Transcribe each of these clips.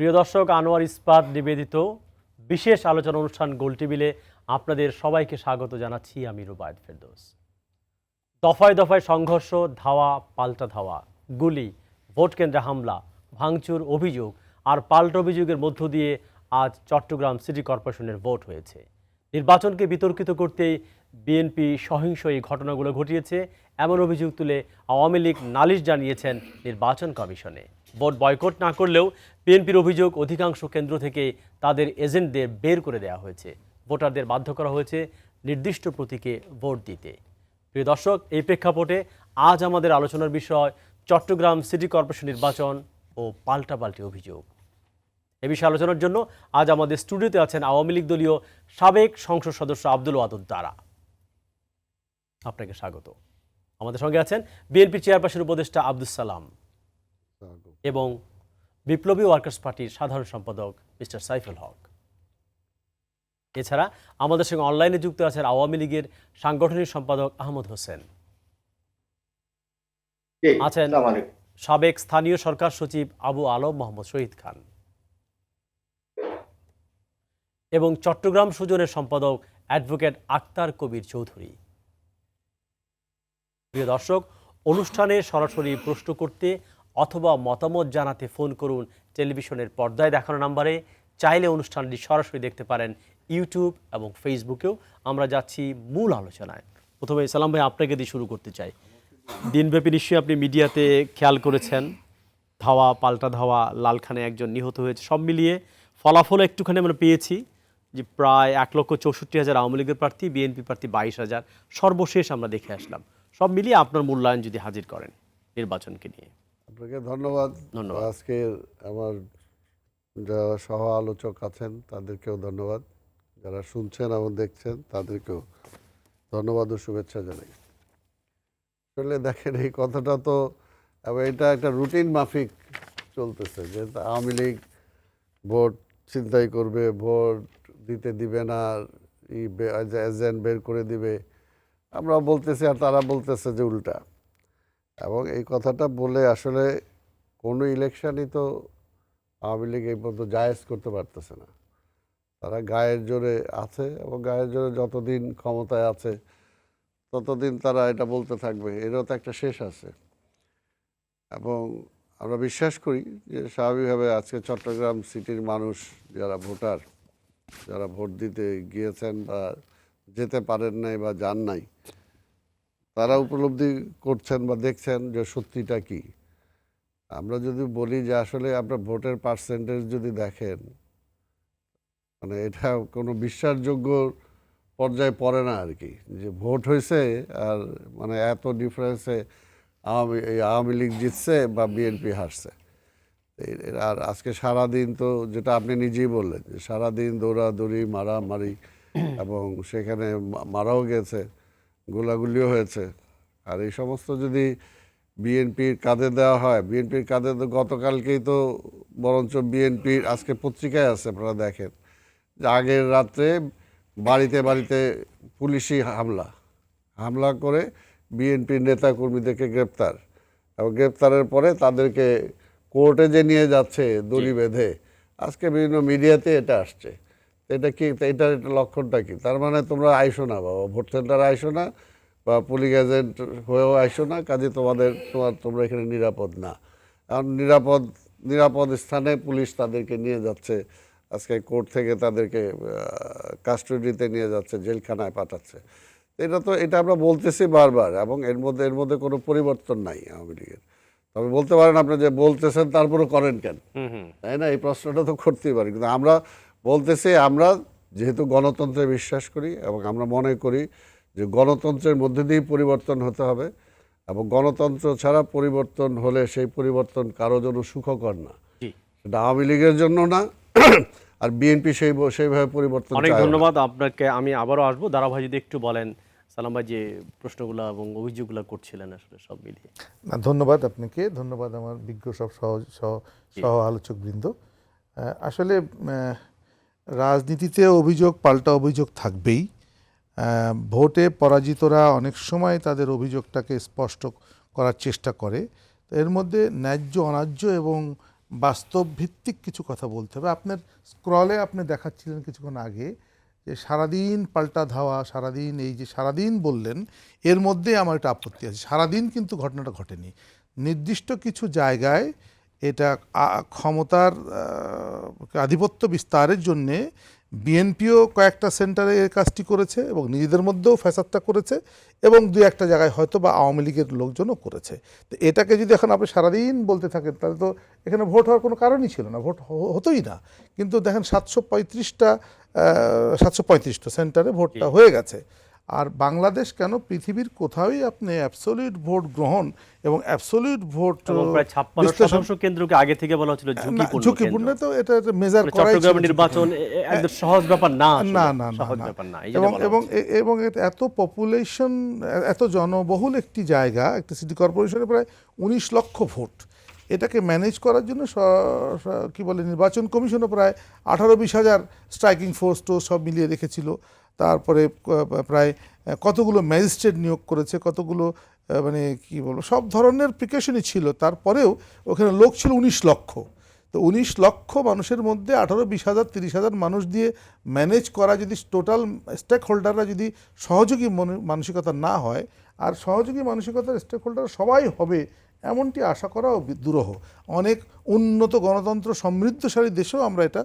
প্রিয় দর্শক, আনোয়ার ইস্পাত নিবেদিত বিশেষ আলোচনা অনুষ্ঠান গোল টেবিলে আপনাদের সবাইকে স্বাগত জানাচ্ছি। আমি রুবায়েত ফেরদৌস। দফায় দফায় সংঘর্ষ, ধাওয়া পাল্টা ধাওয়া, গুলি, ভোট কেন্দ্রে হামলা, ভাঙচুর অভিযোগ আর পাল্টা অভিযোগের মধ্য দিয়ে আজ চট্টগ্রাম সিটি কর্পোরেশনের ভোট হয়েছে। নির্বাচনকে বিতর্কিত করতেই বিএনপি সহিংস এই ঘটনাগুলো ঘটিয়েছে এমন অভিযোগ তুলে আওয়ামী লীগ নালিশ জানিয়েছেন নির্বাচন কমিশনে। ভোট বয়কট না করলেও বিএনপির অভিযোগ অধিকাংশ কেন্দ্র থেকে তাদের এজেন্টদের বের করে দেওয়া হয়েছে, ভোটারদের বাধ্য করা হয়েছে নির্দিষ্ট প্রতীকে ভোট দিতে। প্রিয় দর্শক, এই প্রেক্ষাপটে আজ আমাদের আলোচনার বিষয় চট্টগ্রাম সিটি কর্পোরেশন নির্বাচন ও পাল্টাপাল্টি অভিযোগ। এ বিষয়ে আলোচনার জন্য আজ আমাদের স্টুডিওতে আছেন আওয়ামী লীগ দলীয় সাবেক সংসদ সদস্য আব্দুল ওয়াদুদ দারা। আপনাকে স্বাগত। আমাদের সঙ্গে আছেন বিএনপি চেয়ারপারসন উপদেষ্টা আব্দুস সালাম এবং বিপ্লবী ওয়ার্কার্স পার্টির সাধারণ সম্পাদক মিস্টার সাইফুল হক। এছাড়া আমাদের সঙ্গে অনলাইনে যুক্ত আছেন আওয়ামী লীগের সাংগঠনিক সম্পাদক আহমদ হোসেন, আছেন সাবেক স্থানীয় সরকার সচিব আবু আলম মোহাম্মদ শহীদ খান এবং চট্টগ্রাম সুজনের সম্পাদক অ্যাডভোকেট আক্তার কবির চৌধুরী। প্রিয় দর্শক, অনুষ্ঠানে সরাসরি প্রশ্ন করতে অথবা মতামত জানাতে ফোন করুন টেলিভিশনের পর্দায় দেখানো নম্বরে। চাইলে অনুষ্ঠানটি সরাসরি দেখতে পারেন ইউটিউব এবং ফেসবুকেও। আমরা যাচ্ছি মূল আলোচনায়। প্রথমে সালাম ভাই, আপনাকে দিয়ে শুরু করতে চাই। দিনব্যাপী নিশ্চয়ই আপনি মিডিয়াতে খেয়াল করেছেন, ধাওয়া পাল্টা ধাওয়া, লালখানে একজন নিহত হয়েছে, সব মিলিয়ে ফলাফল একটুখানি আমরা পেয়েছি যে প্রায় 1,64,000 আওয়ামী লীগের প্রার্থী, বিএনপি প্রার্থী 22,000 সর্বশেষ আমরা দেখে আসলাম। সব মিলিয়ে আপনার মূল্যায়ন যদি হাজির করেন নির্বাচনকে নিয়ে। আপনাকে ধন্যবাদ। আজকে আমার যারা সহ আলোচক আছেন তাদেরকেও ধন্যবাদ, যারা শুনছেন এবং দেখছেন তাদেরকেও ধন্যবাদ ও শুভেচ্ছা জানাই। আসলে দেখেন, এই কথাটা তো এটা একটা রুটিন মাফিক চলতেছে যে আওয়ামী লীগ ভোট ছিনতাই করবে, ভোট দিতে দিবে না, এজেন্ট বের করে দিবে, আমরা বলতেছি আর তারা বলতেছে যে উল্টা। এবং এই কথাটা বলে আসলে কোনো ইলেকশনই তো আওয়ামী লীগ এই পর্যন্ত জায়েজ করতে পারতেছে না। তারা গায়ের জোরে আছে এবং গায়ের জোরে যতদিন ক্ষমতায় আছে ততদিন তারা এটা বলতে থাকবে, এরও তো একটা শেষ আছে। এবং আমরা বিশ্বাস করি যে স্বাভাবিকভাবে আজকে চট্টগ্রাম সিটির মানুষ, যারা ভোটার, যারা ভোট দিতে গিয়েছেন বা যেতে পারেন নাই বা যান নাই, তারা উপলব্ধি করছেন বা দেখছেন যে সত্যিটা কি। আমরা যদি বলি যে আসলে আপনার ভোটের পার্সেন্টেজ যদি দেখেন, মানে এটা কোনো বিশ্বাসযোগ্য পর্যায়ে পড়ে না আর কি, যে ভোট হয়েছে আর মানে এত ডিফারেন্সে আওয়ামী লীগ জিতছে বা বিএনপি হারছে। আর আজকে সারাদিন তো, যেটা আপনি নিজেই বললেন, যে সারাদিন দৌড়াদৌড়ি, মারামারি এবং সেখানে মারাও গেছে, গোলাগুলিও হয়েছে। আর এই সমস্ত যদি বিএনপির কাঁধে দেওয়া হয়, বিএনপির কাঁধে তো গতকালকেই তো বরঞ্চ বিএনপির আজকে পত্রিকায় আছে, আপনারা দেখেন যে আগের রাত্রে বাড়িতে বাড়িতে পুলিশি হামলা করে বিএনপির নেতাকর্মীদেরকে গ্রেপ্তার, এবং গ্রেপ্তারের পরে তাদেরকে কোর্টে যে নিয়ে যাচ্ছে দড়ি বেঁধে, আজকে বিভিন্ন মিডিয়াতে এটা আসছে। এটা কি, এটার লক্ষণটা কি? তার মানে তোমরা আইসো না বাবা, ভোট সেন্টারে আইসো না বা পুলিশ এজেন্ট হয়েও আইসো না, কাজে তোমরা এখানে নিরাপদ না। কারণ নিরাপদ স্থানে পুলিশ তাদেরকে নিয়ে যাচ্ছে, আজকে কোর্ট থেকে তাদেরকে কাস্টডিতে নিয়ে যাচ্ছে, জেলখানায় পাঠাচ্ছে। এটা আমরা বলতেছি বারবার, এবং এর মধ্যে কোনো পরিবর্তন নাই আওয়ামী লীগের। তবে বলতে পারেন আপনি যে বলতেছেন তারপরে করেন কেন, তাই না? এই প্রশ্নটা তো করতেই পারি। কিন্তু আমরা বলতেছি, আমরা যেহেতু গণতন্ত্রে বিশ্বাস করি এবং আমরা মনে করি যে গণতন্ত্রের মধ্যে দিয়েই পরিবর্তন হতে হবে, এবং গণতন্ত্র ছাড়া পরিবর্তন হলে সেই পরিবর্তন কারো জন্য সুখকর না, সেটা আওয়ামী লীগের জন্য না, আর বিএনপি সেইভাবে পরিবর্তন। অনেক ধন্যবাদ আপনাকে। আমি আবারও আসবো। দারা ভাই যদি একটু বলেন, সালাম ভাই যে প্রশ্নগুলো এবং অভিযোগগুলো করছিলেন আসলে সব মিলিয়ে। ধন্যবাদ আপনাকে, ধন্যবাদ আমার বিজ্ঞ সব সহ আলোচক বৃন্দ। আসলে রাজনীতিতে অভিযোগ পাল্টা অভিযোগ থাকবেই। ভোটে পরাজিতরা অনেক সময় তাদের অভিযোগটাকে স্পষ্ট করার চেষ্টা করে। এর মধ্যে ন্যায্য অন্যায্য এবং বাস্তব ভিত্তিক কিছু কথা বলতে হবে। আপনার স্ক্রলে আপনি দেখাচ্ছিলেন কিছুক্ষণ আগে যে সারাদিন পাল্টা ধাওয়া, সারাদিন এই যে সারাদিন বললেন, এর মধ্যে আমার একটা আপত্তি আছে। সারাদিন কিন্তু ঘটনাটা ঘটেনি, নির্দিষ্ট কিছু জায়গায় এটা ক্ষমতার আধিপত্য বিস্তারের জন্যে বিএনপিও কয়েকটা সেন্টারে এই কাজটি করেছে এবং নিজেদের মধ্যেও ফ্যাসাদটা করেছে, এবং দুই একটা জায়গায় হয়তো বা আওয়ামী লীগের লোকজনও করেছে। তো এটাকে যদি এখন আপনি সারাদিন বলতে থাকেন তাহলে তো এখানে ভোট হওয়ার কোনো কারণই ছিল না, ভোট হতোই না। কিন্তু দেখেন 735টা সেন্টারে ভোটটা হয়ে গেছে। আর বাংলাদেশ কেন, পৃথিবীর কোথাওই আপনি অ্যাবসলিউট ভোট গ্রহণ এবং অ্যাবসলিউট ভোট প্রায় 56% কেন্দ্রকে আগে থেকে বলা হচ্ছিল ঝুঁকিপূর্ণ, তো এটা মেজার করা চট্টগ্রামের নির্বাচন একদম সহজ ব্যাপার না, না না সহজ না, ব্যাপার না। এবং এত পপুলেশন, এত জনবহুল একটি জায়গা, একটা সিটি কর্পোরেশনে প্রায় 19 লক্ষ ভোট, এটাকে ম্যানেজ করার জন্য কি বলে নির্বাচন কমিশনও প্রায় 18-20 হাজার স্ট্রাইকিং ফোর্স তো সব মিলিয়ে রেখেছিল। তারপরে প্রায় কতগুলো ম্যাজিস্ট্রেট নিয়োগ করেছে, কতগুলো মানে কি বলবো, সব ধরনের প্রিকশনই ছিল। তারপরেও ওখানে লোক ছিল 19 লক্ষ। তো 19 লক্ষ মানুষের মধ্যে 18-20 হাজার 30 হাজার মানুষ দিয়ে ম্যানেজ করা, যদি টোটাল স্টেক হোল্ডাররা যদি সহযোগী মানসিকতা না হয়, আর সহযোগী মানসিকতার স্টেক হোল্ডার সবাই হবে এমনটি আশা করাও দুরূহ। অনেক উন্নত গণতন্ত্র সমৃদ্ধশালী দেশেও আমরা এটা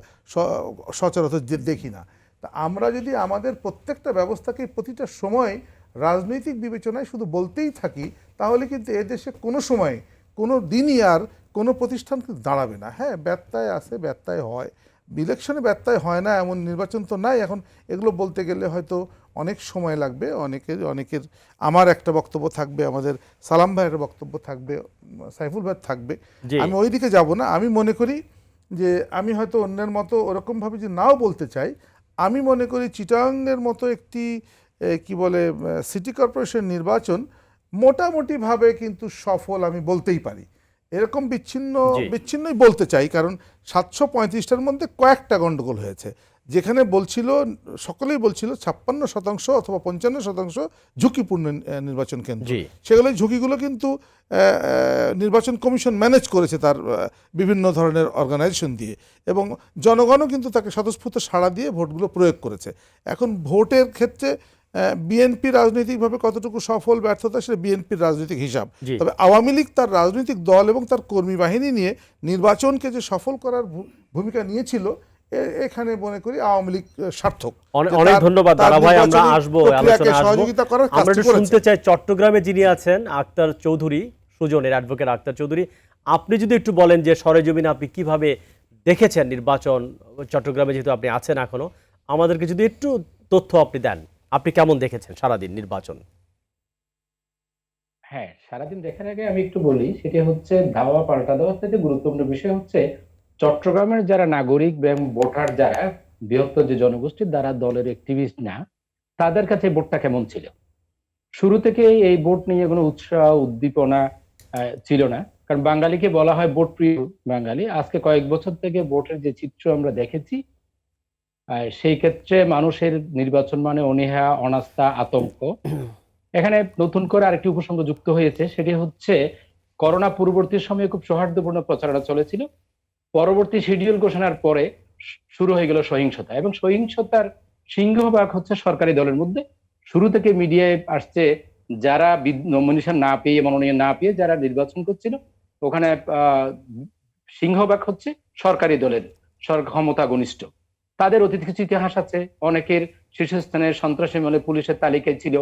সচরাচর দেখি না। তা আমরা যদি আমাদের প্রত্যেকটা ব্যবস্থাকে প্রতিটা সময় রাজনৈতিক বিবেচনায় শুধু বলতেই থাকি, তাহলে কিন্তু এদেশে কোনো সময় কোনো দিনই আর কোনো প্রতিষ্ঠান কিন্তু দাঁড়াবে না। হ্যাঁ, ব্যত্যয় আসে, ব্যত্যয় হয়, ইলেকশনে ব্যত্যয় হয় না এমন নির্বাচন তো নাই। এখন এগুলো বলতে গেলে হয়তো অনেক সময় লাগবে, অনেকের আমার একটা বক্তব্য থাকবে, আমাদের সালাম ভাইয়ের বক্তব্য থাকবে, সাইফুল ভাই থাকবে, আমি ওই দিকে যাব না। আমি মনে করি যে আমি হয়তো অন্যের মতো ওরকমভাবে যে নাও বলতে চাই, আমি মনে করি চিটাগাংয়ের মতো একটি কি বলে সিটি কর্পোরেশন নির্বাচন মোটামুটিভাবে কিন্তু সফল আমি বলতেই পারি। এরকম বিচ্ছিন্নই বলতে চাই, কারণ 735টার মধ্যে কয়েকটা গণ্ডগোল হয়েছে, যেখানে সকলেই বলছিল 56% অথবা 55% ঝুঁকিপূর্ণ নির্বাচন কেন্দ্র। সেগুলো ঝুঁকিগুলো কিন্তু নির্বাচন কমিশন ম্যানেজ করেছে তার বিভিন্ন ধরনের অর্গানাইজেশন দিয়ে, এবং জনগণও কিন্তু তাকে স্বতঃস্ফূর্ত সাড়া দিয়ে ভোটগুলো প্রয়োগ করেছে। এখন ভোটের ক্ষেত্রে বিএনপি রাজনৈতিকভাবে কতটুকু সফল ব্যর্থতা সেটা বিএনপির রাজনৈতিক হিসাব। তবে আওয়ামী লীগ তার রাজনৈতিক দল এবং তার কর্মী বাহিনী নিয়ে নির্বাচনকে যে সফল করার ভূমিকা নিয়েছিল, এখানে মনে করি আওয়ামী লীগ সার্থক। অনেক ধন্যবাদ দাদা ভাই, আমরা আসবো সহযোগিতা করার। আমরা শুনতে চাই চট্টগ্রামে যিনি আছেন আক্তার চৌধুরী, সুজনের অ্যাডভোকেট আক্তার চৌধুরী, আপনি যদি একটু বলেন যে সরেজমিনে আপনি কিভাবে দেখেছেন নির্বাচন চট্টগ্রামে, যেহেতু আপনি আছেন এখনো, আমাদেরকে যদি একটু তথ্য আপনি দেন, আপনি কেমন দেখেছেন সারাদিন নির্বাচন? হ্যাঁ, সারাদিন দেখার আগে আমি একটু বলি, সেটা হচ্ছে ধাওয়া পাল্টা দেওয়ার থেকে গুরুত্বপূর্ণ বিষয় হচ্ছে চট্টগ্রামের যারা নাগরিক এবং ভোটার, যারা বৃহত্তর যে জনগোষ্ঠীর দ্বারা দলের অ্যাক্টিভিস্ট না, তাদের কাছে ভোটটা কেমন ছিল। শুরু থেকে এই ভোট নিয়ে কোনো উৎসাহ উদ্দীপনা ছিল না, কারণ বাঙালিকে বলা হয় ভোট প্রিয় বাঙালি। আজকে কয়েক বছর থেকে ভোটের যে চিত্র আমরা দেখেছি, সেই ক্ষেত্রে মানুষের নির্বাচন মানে অনীহা, অনাস্থা, আতঙ্ক। এখানে নতুন করে আরেকটি উপসঙ্গ যুক্ত হয়েছে, সেটি হচ্ছে করোনা পূর্ববর্তী সময়ে খুব সৌহার্দ্যপূর্ণ প্রচারণা চলেছিল। পরবর্তী শিডিউল ঘোষণার পরে শুরু হয়ে গেল সহিংসতা, এবং সহিংসতার সিংহভাগ হচ্ছে সরকারি দলের মধ্যে। শুরু থেকে মিডিয়ায় আসছে যারা নমিনেশন না পেয়ে, মনোনয়ন না পেয়ে যারা নির্বাচন করছিল, ওখানে সিংহভাগ হচ্ছে সরকারি দলের ক্ষমতা ঘনিষ্ঠ। তাদের অতীত কিছু ইতিহাস আছে, অনেকের শীর্ষস্থানে সন্ত্রাসী আমলে পুলিশের তালিকায় ছিল।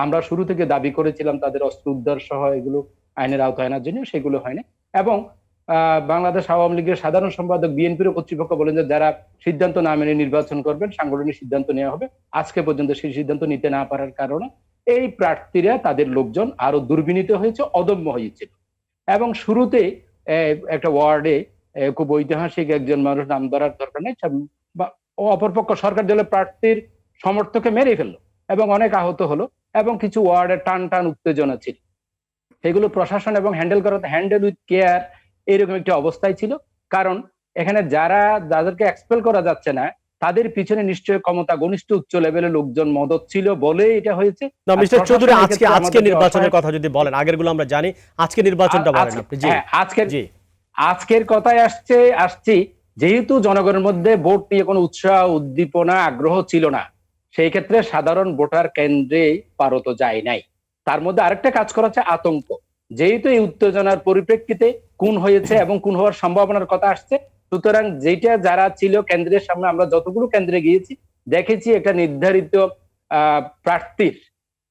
আমরা শুরু থেকে দাবি করেছিলাম তাদের অস্ত্র উদ্ধার সহ এগুলো আইনের আওতায় আনার জন্য, সেগুলো হয়নি। এবং বাংলাদেশ আওয়ামী লীগের সাধারণ সম্পাদক, বিএনপির কর্তৃপক্ষ বলেন যে যারা সিদ্ধান্ত না মেনে নির্বাচন করবেন সাংগঠনিক সিদ্ধান্ত নেওয়া হবে। আজকে পর্যন্ত সেই সিদ্ধান্ত নিতে না পারার কারণে এই প্রার্থীরা, তাদের লোকজন আরো দুর্বিনীত হয়েছে, অদম্য হয়েছিল। এবং শুরুতে একটা ওয়ার্ডে খুব ঐতিহাসিক একজন মানুষ, নাম ধরার দরকার নেই, অপরপক্ষ সরকার দলের প্রার্থীর সমর্থককে মেরে ফেললো এবং অনেক আহত হলো, এবং কিছু ওয়ার্ডে টান উত্তেজনা ছিল। সেগুলো প্রশাসন এবং হ্যান্ডেল করাতে হ্যান্ডেল উইথ কেয়ার এরকম একটি অবস্থায় ছিল। কারণ এখানে যাদেরকে এক্সপেল করা যাচ্ছে না, তাদের পিছনে নিশ্চয়ই ক্ষমতা ঘনিষ্ঠ উচ্চ লেভেলের লোকজন মদত ছিল বলে এটা হয়েছে। না মিস্টার চৌধুরী, আজকে নির্বাচনের কথা যদি বলেন, আগেরগুলো আমরা জানি, আজকে নির্বাচনটা বলেন আপনি। জি, আজকের কথায় আসছি, যেহেতু জনগণের মধ্যে ভোট নিয়ে কোনো উৎসাহ, উদ্দীপনা, আগ্রহ ছিল না, সেই ক্ষেত্রে সাধারণ ভোটার কেন্দ্রে পারত যায় নাই। তার মধ্যে আরেকটা কাজ করা হচ্ছে আতঙ্ক। যেহেতু এই উত্তেজনার পরিপ্রেক্ষিতে খুন হয়েছে এবং খুন হওয়ার সম্ভাবনার কথা আসছে, সুতরাং যেটা যারা ছিল কেন্দ্রের সামনে, আমরা যতগুলো কেন্দ্রে গিয়েছি দেখেছি একটা নির্ধারিত প্রার্থীর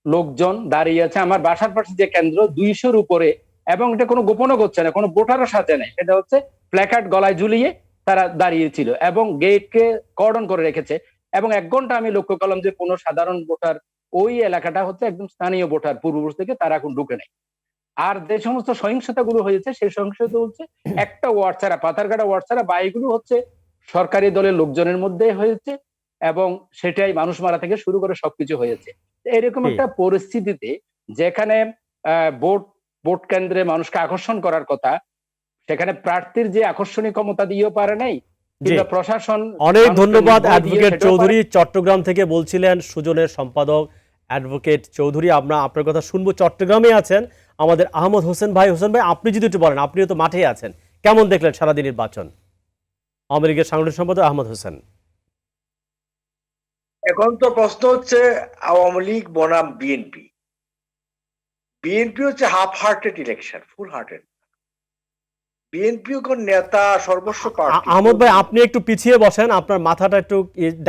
লোকজন দাঁড়িয়ে আছে। আমার বাসার পাশে যে কেন্দ্র 200-র উপরে, এবং এটা কোনো গোপনও করছে না, কোনো ভোটারও সাথে নেই, সেটা হচ্ছে প্ল্যাকার্ড গলায় ঝুলিয়ে তারা দাঁড়িয়েছিল এবং গেটকে কর্ডন করে রেখেছে। এবং 1 ঘন্টা আমি লক্ষ্য করলাম যে কোনো সাধারণ ভোটার, ওই এলাকাটা হচ্ছে একদম স্থানীয় ভোটার পূর্বপুরুষ থেকে, তারা এখন ঢুকে নেই। আর যে সমস্ত সহিংসতা গুলো হয়েছে, সেই সহিংসতা হচ্ছে একটা ওয়ার্ড ছাড়া, পাথারঘাটা ওয়ার্ড ছাড়া বাকিগুলো হচ্ছে সরকারি দলের লোকজনের মধ্যে হয়েছে, এবং সেটাই মানুষ মারা থেকে শুরু করে সবকিছু হয়েছে। এরকম একটা পরিস্থিতিতে যেখানে ভোট ভোট কেন্দ্রে মানুষকে আকর্ষণ করার কথা, সেখানে প্রার্থীর যে আকর্ষণীয় ক্ষমতা দিয়েও পারে নাই, কিংবা প্রশাসন। অনেক ধন্যবাদ অ্যাডভোকেট চৌধুরী, চট্টগ্রাম থেকে বলছিলেন সুজনের সম্পাদক অ্যাডভোকেট চৌধুরী। আমরা আপনার কথা শুনবো। চট্টগ্রামে আছেন আমাদের আহমদ হোসেন ভাই। হোসেন ভাই, আপনি যদি একটু বলেন, আপনিও তো মাঠে আছেন, কেমন দেখলেন সারাদিন নির্বাচন? আওয়ামী লীগের সাংগঠনিক সম্পাদক আহমদ হোসেন। এখন তো প্রশ্ন হচ্ছে আওয়ামী লীগ বনাম বিএনপি। বিএনপি হচ্ছে হাফ হার্টেড ইলেকশন, ফুল হার্টেড। বিএনপি কোন নেতা সর্বস্ব পার্টি। আহমদ ভাই, আপনি একটু পিছিয়ে বসেন, আপনার মাথাটা একটু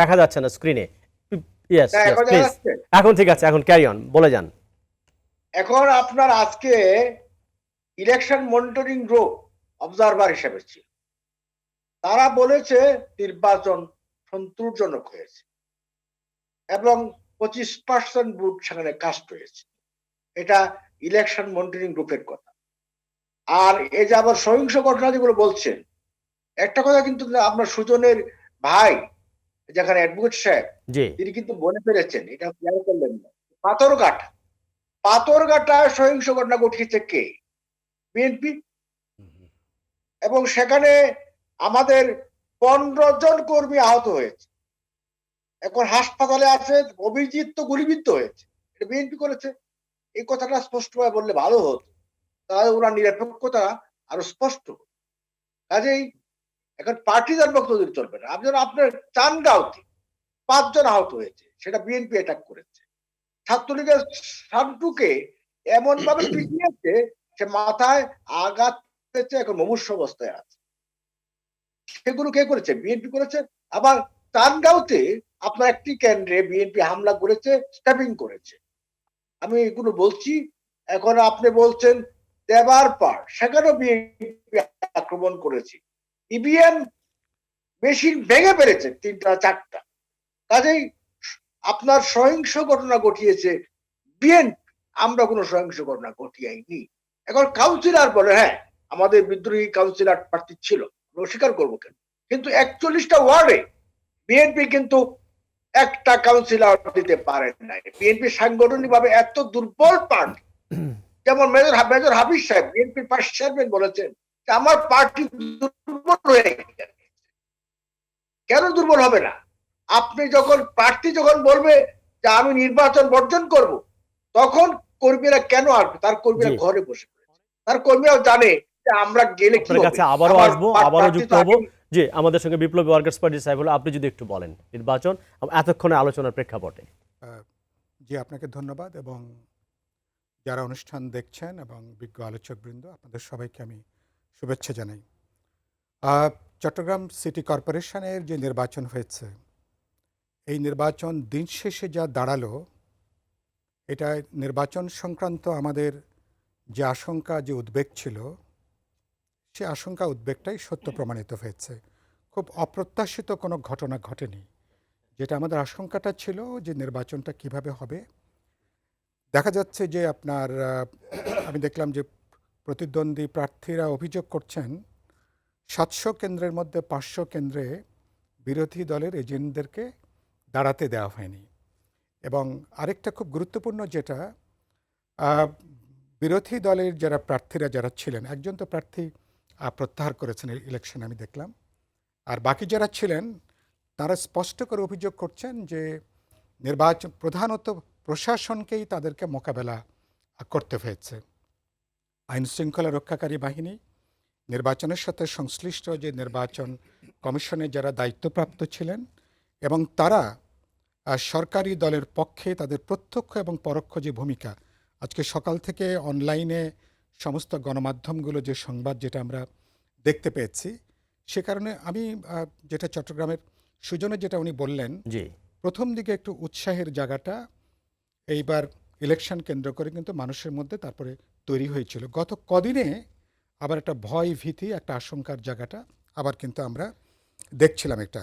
দেখা যাচ্ছে না স্ক্রিনে। ইয়েস, এখন ঠিক আছে, এখন ক্যারি অন, বলে যান। এখন আপনার আজকে ইলেকশন মনিটরিং গ্রুপ অবজারভার হিসেবে ছিল, তারা বলেছে নির্বাচন সন্তোষজনক হয়েছে এবং 25% ভোট সেখানে কাস্ট হয়েছে। এটা ইলেকশন মনিটরিং গ্রুপের কথা। আর এই যে আবার সহিংস ঘটনা যেগুলো বলছেন, একটা কথা কিন্তু আপনার সুজনের ভাই, যেখানে অ্যাডভোকেট সাহেব, তিনি কিন্তু বলে ফেলেছেন, এটা খেয়াল করলেন না, পাথরঘাটা সহিংস ঘটনা ঘটিয়েছে কে? বিএনপি। এবং সেখানে আমাদের 15 জন কর্মী আহত হয়েছে, এখন হাসপাতালে আছে। অভিজিৎ তো গুলিবিদ্ধ হয়েছে, এটা বিএনপি করেছে। এই কথাটা স্পষ্টভাবে বললে ভালো হতো, তাহলে ওরা নিরপেক্ষতা আরো স্পষ্ট। কাজেই এখন পার্টিদার বক্তব্য চলবে না। আপনার চানগাঁওতে 5 জন আহত হয়েছে, সেটা বিএনপি অ্যাটাক করেছে। ছাত্রলীগের শান্তুকে এমন ভাবে পিটিয়েছে, সে মাথায় আঘাত পেয়েছে, এখন মুমূর্ষ অবস্থায় আছে। সেগুলো কে করেছে? বিএনপি করেছে। আবার চানগাঁওতে আপনার একটি কেন্দ্রে বিএনপি হামলা করেছে, স্ট্যাপিং করেছে। আমি এগুলো বলছি। এখন আপনি বলছেন দেবার পার, সেখানেও বিএনপি আক্রমণ করেছে, ইভিএম মেশিন ভেঙে ফেলেছে 3টা-4টা। কাজেই আপনার সহিংস ঘটনা ঘটিয়েছে বিএনপি, আমরা কোনো সহিংস ঘটনা ঘটিয়েইনি। এখন কাউন্সিলর বলে, হ্যাঁ আমাদের বিদ্রোহী কাউন্সিলর প্রার্থী ছিল, অস্বীকার করবো কেন? কিন্তু 41টা ওয়ার্ডে বিএনপি কিন্তু একটা কাউন্সিলর দিতে পারেন নাই। বিএনপি সাংগঠনিক ভাবে এত দুর্বল পার্টি। যেমন মেজর হাফিজ সাহেব, বিএনপির ভাইস চেয়ারম্যান, বলেছেন যে আমার পার্টি দুর্বল হয়ে গেছে। কেন দুর্বল হবে না? আপনি যখন প্রার্থী যখন বলবে যে আমি নির্বাচন বর্জন করব, তখন কর্মীরা কেন আসবে? তার কর্মীরা ঘরে বসে, তার কর্মীরাও জানে যে আমরা গেলে কি হবে। আবারও আসবো, আবারও যুক্ত হবো। জি, আমাদের সঙ্গে বিপ্লবী ওয়ার্কার্স পার্টি সাহেবুল্লাহ, আপনি যদি একটু বলেন নির্বাচন এতক্ষণে আলোচনার প্রেক্ষাপটে। জি, আপনাকে ধন্যবাদ, এবং যারা অনুষ্ঠান দেখছেন এবং বিজ্ঞ আলোচকবৃন্দ, আপনাদের সবাইকে আমি শুভেচ্ছা জানাই। চট্টগ্রাম সিটি কর্পোরেশনের যে নির্বাচন হয়েছে, এই নির্বাচন দিন শেষে যা দাঁড়ালো, এটা নির্বাচন সংক্রান্ত আমাদের যে আশঙ্কা, যে উদ্বেগ ছিল, সে আশঙ্কা উদ্বেগটাই সত্য প্রমাণিত হয়েছে। খুব অপ্রত্যাশিত কোনো ঘটনা ঘটেনি। যেটা আমাদের আশঙ্কাটা ছিল যে নির্বাচনটা কিভাবে হবে। দেখা যাচ্ছে যে আপনার আমি দেখলাম যে প্রতিদ্বন্দ্বী প্রার্থীরা অভিযোগ করছেন 700 কেন্দ্রের মধ্যে 500 কেন্দ্রে বিরোধী দলের এজেন্টদেরকে দাঁড়াতে দেওয়া হয়নি। এবং আরেকটা খুব গুরুত্বপূর্ণ, যেটা বিরোধী দলের যারা প্রার্থীরা যারা ছিলেন, একজন তো প্রার্থী প্রত্যাহার করেছেন ইলেকশন আমি দেখলাম, আর বাকি যারা ছিলেন তারা স্পষ্ট করে অভিযোগ করছেন যে নির্বাচন প্রধানত প্রশাসনকেই তাদেরকে মোকাবেলা করতে হয়েছে। আইন শৃঙ্খলা রক্ষাকারী বাহিনী নির্বাচনের সাথে সংশ্লিষ্ট যে নির্বাচন কমিশনে যারা দায়িত্বপ্রাপ্ত ছিলেন এবং তারা সরকারি দলের পক্ষে তাদের প্রত্যক্ষ এবং পরোক্ষ যে ভূমিকা, আজকে সকাল থেকে অনলাইনে সমস্ত গণমাধ্যমগুলো যে সংবাদ যেটা আমরা দেখতে পেয়েছি, সে কারণে আমি যেটা চট্টগ্রামের সুজনে যেটা উনি বললেন, জি প্রথম দিকে একটু উৎসাহের জায়গাটা এইবার ইলেকশন কেন্দ্র করে কিন্তু মানুষের মধ্যে তারপরে তৈরি হয়েছিল। গত কদিনে আবার একটা ভয় ভীতি, একটা আশঙ্কার জায়গাটা আবার কিন্তু আমরা দেখছিলাম এটা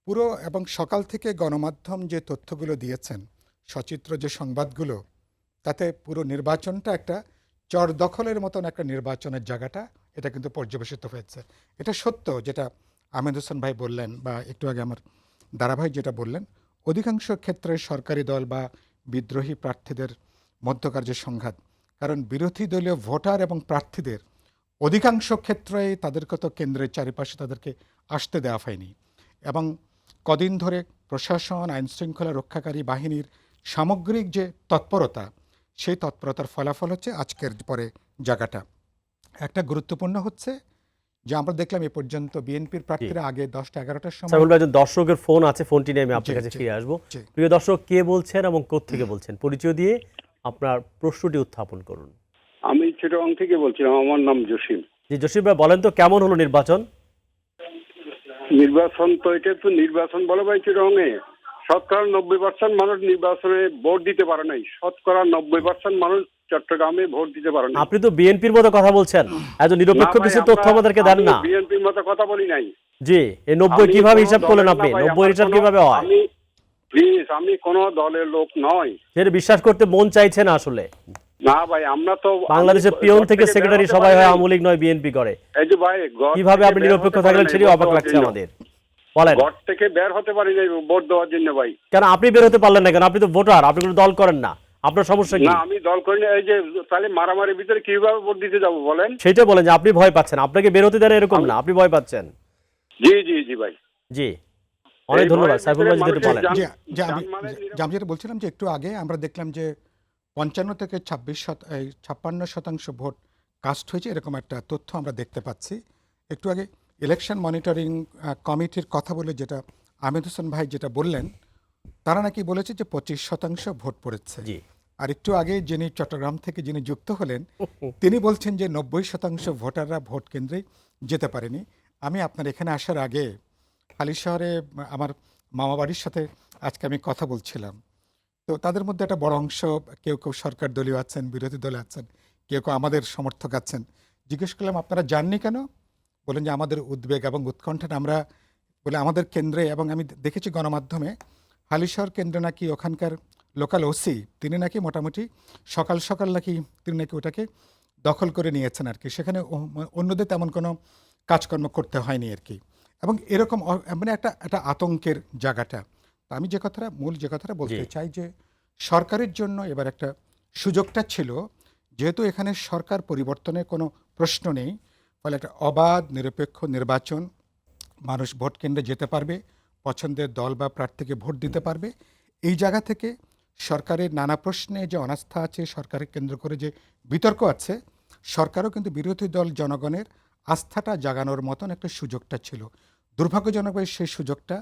পুরো। এবং সকাল থেকে গণমাধ্যম যে তথ্যগুলো দিয়েছেন, সচিত্র যে সংবাদগুলো, তাতে পুরো নির্বাচনটা একটা চর দখলের মতন একটা নির্বাচনের জায়গাটা এটা কিন্তু পর্যবেসিত হয়েছে। এটা সত্য যেটা আহমেদ হোসেন ভাই বললেন বা একটু আগে আমার দারাভাই যেটা বললেন, অধিকাংশ ক্ষেত্রে সরকারি দল বা বিদ্রোহী প্রার্থীদের মধ্যকার যে সংঘাত, কারণ বিরোধী দলীয় ভোটার এবং প্রার্থীদের অধিকাংশ ক্ষেত্রেই তাদেরকে তো কেন্দ্রের চারিপাশে তাদেরকে আসতে দেওয়া হয়নি। এবং কদিন ধরে প্রশাসন, আইনশৃঙ্খলা রক্ষাকারী বাহিনীর সামগ্রিক যে তৎপরতা, সেই তৎপরতার ফলাফল হচ্ছে আজকের পরে জায়গাটা একটা গুরুত্বপূর্ণ হচ্ছে যে আমরা দেখলাম এ পর্যন্ত বিএনপির প্রার্থীরা আগে 10টা-11টার সময়। সাইফুল ভাই, একজন দর্শকের ফোন আছে, ফোনটি নিয়ে আমি আপনার কাছে জি, ফিরে আসবো। জি। প্রিয় দর্শক, কে বলছেন এবং কোত্থেকে বলছেন, পরিচয় দিয়ে আপনার প্রশ্নটি উত্থাপন করুন। আমি চিটাগং থেকে বলছিলাম, আমার নাম জসিম। জি জসিম ভাই, বলেন তো কেমন হলো নির্বাচন? নির্বাচন তো এটা তো নির্বাচন বলে ভাই, চিটাগংয়ে 90% মানুষ নির্বাচনে ভোট দিতে পারে নাই। 90% মানুষ চট্টগ্রামে ভোট দিতে পারে নাই। আপনি তো বিএনপির মতো কথা বলছেন, একজন নিরপেক্ষ কিছু তথ্য আমাদেরকে দেন না। বিএনপির মতো কথা বলি নাই। জি, এই 90 কিভাবে হিসাব করলেন আপনি? 90 হিসাব কিভাবে হয়? আমি কোন দলের লোক নয়। সেটা বিশ্বাস করতে মন চাইছে না আসলে। না ভাই, আমরা তো বাংলাদেশের পিয়ন থেকে সেক্রেটারি সবাই হয় আওয়ামী লীগ নয় বিএনপি করে। এই যে ভাই, কিভাবে আপনি নিরপেক্ষ থাকলেন সেটাই অবাক লাগছে আমাদের। বলেন, ঘর থেকে বের হতে পারি নাই ভোট দেওয়ার জন্য ভাই। কেন আপনি বের হতে পারলেন না কেন? আপনি তো ভোটার, আপনি কোনো দল করেন না, আপনার সমস্যা কি? না, আমি দল করি না। এই যে তাহলে মারামারির ভিতরে কিভাবে ভোট দিতে যাব বলেন? সেটা বলেন যে আপনি ভয় পাচ্ছেন, আপনাকে বের হতে দেন এরকম না, আপনি ভয় পাচ্ছেন। জি জি জি ভাই, জি, অনেক ধন্যবাদ। সাইফুল ভাই যদি বলেন। আমি যেটা বলছিলাম যে একটু আগে আমরা দেখলাম যে 55 থেকে 56% ভোট কাস্ট হয়েছে, এরকম একটা তথ্য আমরা দেখতে পাচ্ছি। একটু আগে ইলেকশন মনিটরিং কমিটির কথা বলে যেটা আহমেদ হোসেন ভাই যেটা বললেন, তারা নাকি বলেছে যে 25% ভোট পড়েছে। জি, আর একটু আগে যিনি চট্টগ্রাম থেকে যিনি যুক্ত হলেন, তিনি বলছেন যে 90% ভোটাররা ভোট কেন্দ্রে যেতে পারেনি। আমি আপনার এখানে আসার আগে হালি শহরে আমার মামাবাড়ির সাথে আজকে আমি কথা বলছিলাম। তো তাদের মধ্যে একটা বড় অংশ, কেউ কেউ সরকার দলীয় আছেন, বিরোধী দলে আছেন, কেউ কেউ আমাদের সমর্থক আছেন। জিজ্ঞেস করলাম আপনারা যাননি কেন? বলেন যে আমাদের উদ্বেগ এবং উৎকণ্ঠা, আমরা বলে আমাদের কেন্দ্রে, এবং আমি দেখেছি গণমাধ্যমে হালিশহর কেন্দ্রে নাকি ওখানকার লোকাল ওসি তিনি নাকি মোটামুটি সকাল সকাল নাকি তিনি নাকি ওটাকে দখল করে নিয়েছেন আর কি। সেখানে অন্যদের তেমন কোনো কাজকর্ম করতে হয়নি আর কি। এবং এরকম মানে একটা আতঙ্কের জায়গাটা। আমি যে কথাটা বলতে চাই যে সরকারের জন্য এবার একটা সুযোগটা ছিল, যেহেতু এখানে সরকার পরিবর্তনের কোনো প্রশ্ন নেই, ফলে একটা অবাধ নিরপেক্ষ নির্বাচন, মানুষ ভোট কেন্দ্রে যেতে পারবে, পছন্দের দল বা প্রার্থীকে ভোট দিতে পারবে। এই জায়গা থেকে সরকারের নানা প্রশ্নে যে অনাস্থা আছে, সরকারের কেন্দ্র করে যে বিতর্ক আছে, সরকারও কিন্তু বিরোধী দল জনগণের আস্থাটা জাগানোর মতন একটা সুযোগটা ছিল। দুর্ভাগ্যজনকভাবে সেই সুযোগটা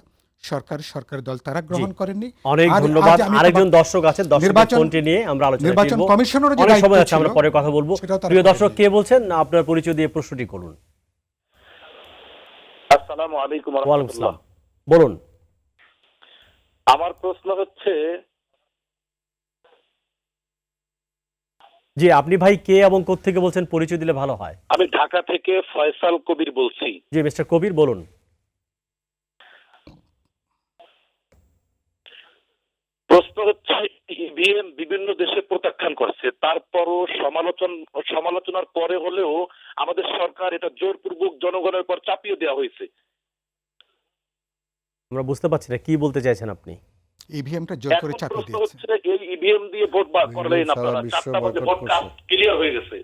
সরকার দল তারা গ্রহণ করেননি। অনেক ধন্যবাদ। আরেকজন দর্শক আছেন, দর্শকের ফোনটি নিয়ে আমরা আলোচনা করব। নির্বাচন কমিশনারও যে অনেক সময় আছে, দায়িত্ব আমরা ছিল, পরে কথা বলবো। সেটাও তারা প্রিয় দর্শক, করেনি। কে বলছেন? আপনার পরিচয় দিয়ে প্রশ্নটি করুন। আসসালামু আলাইকুম ওয়া ওয়ালাইকুম রাহমাতুল্লাহ। আসসালাম, বলুন। আমার প্রশ্ন হচ্ছে, জি, আপনি ভাই কে এবং কোত্থেকে বলছেন? পরিচয় দিলে ভালো হয়। আমি ঢাকা থেকে ফয়সাল কবির বলছি। জি মিস্টার কবির, বলুন। প্রশ্ন হচ্ছে, ইভিএম বিভিন্ন দেশে প্রত্যাখ্যান করছে, তারপরও সমালোচনার পরে হলেও আমাদের সরকার এটা জোরপূর্বক জনগণের উপর চাপিয়ে দেওয়া হয়েছে। আমরা বুঝতে পারছি না কি বলতে চাইছেন আপনি। ইভিএমটা জোর করে এখন চাপিয়ে প্রশ্ন দিয়েছে। হচ্ছে, এই ইভিএম দিয়ে ভোট বার করলেন সারা আপনারা, বিশ্ব 4টা বাজে বয়কট ভোট করছে। ক্লিয়ার হয়ে গেছে।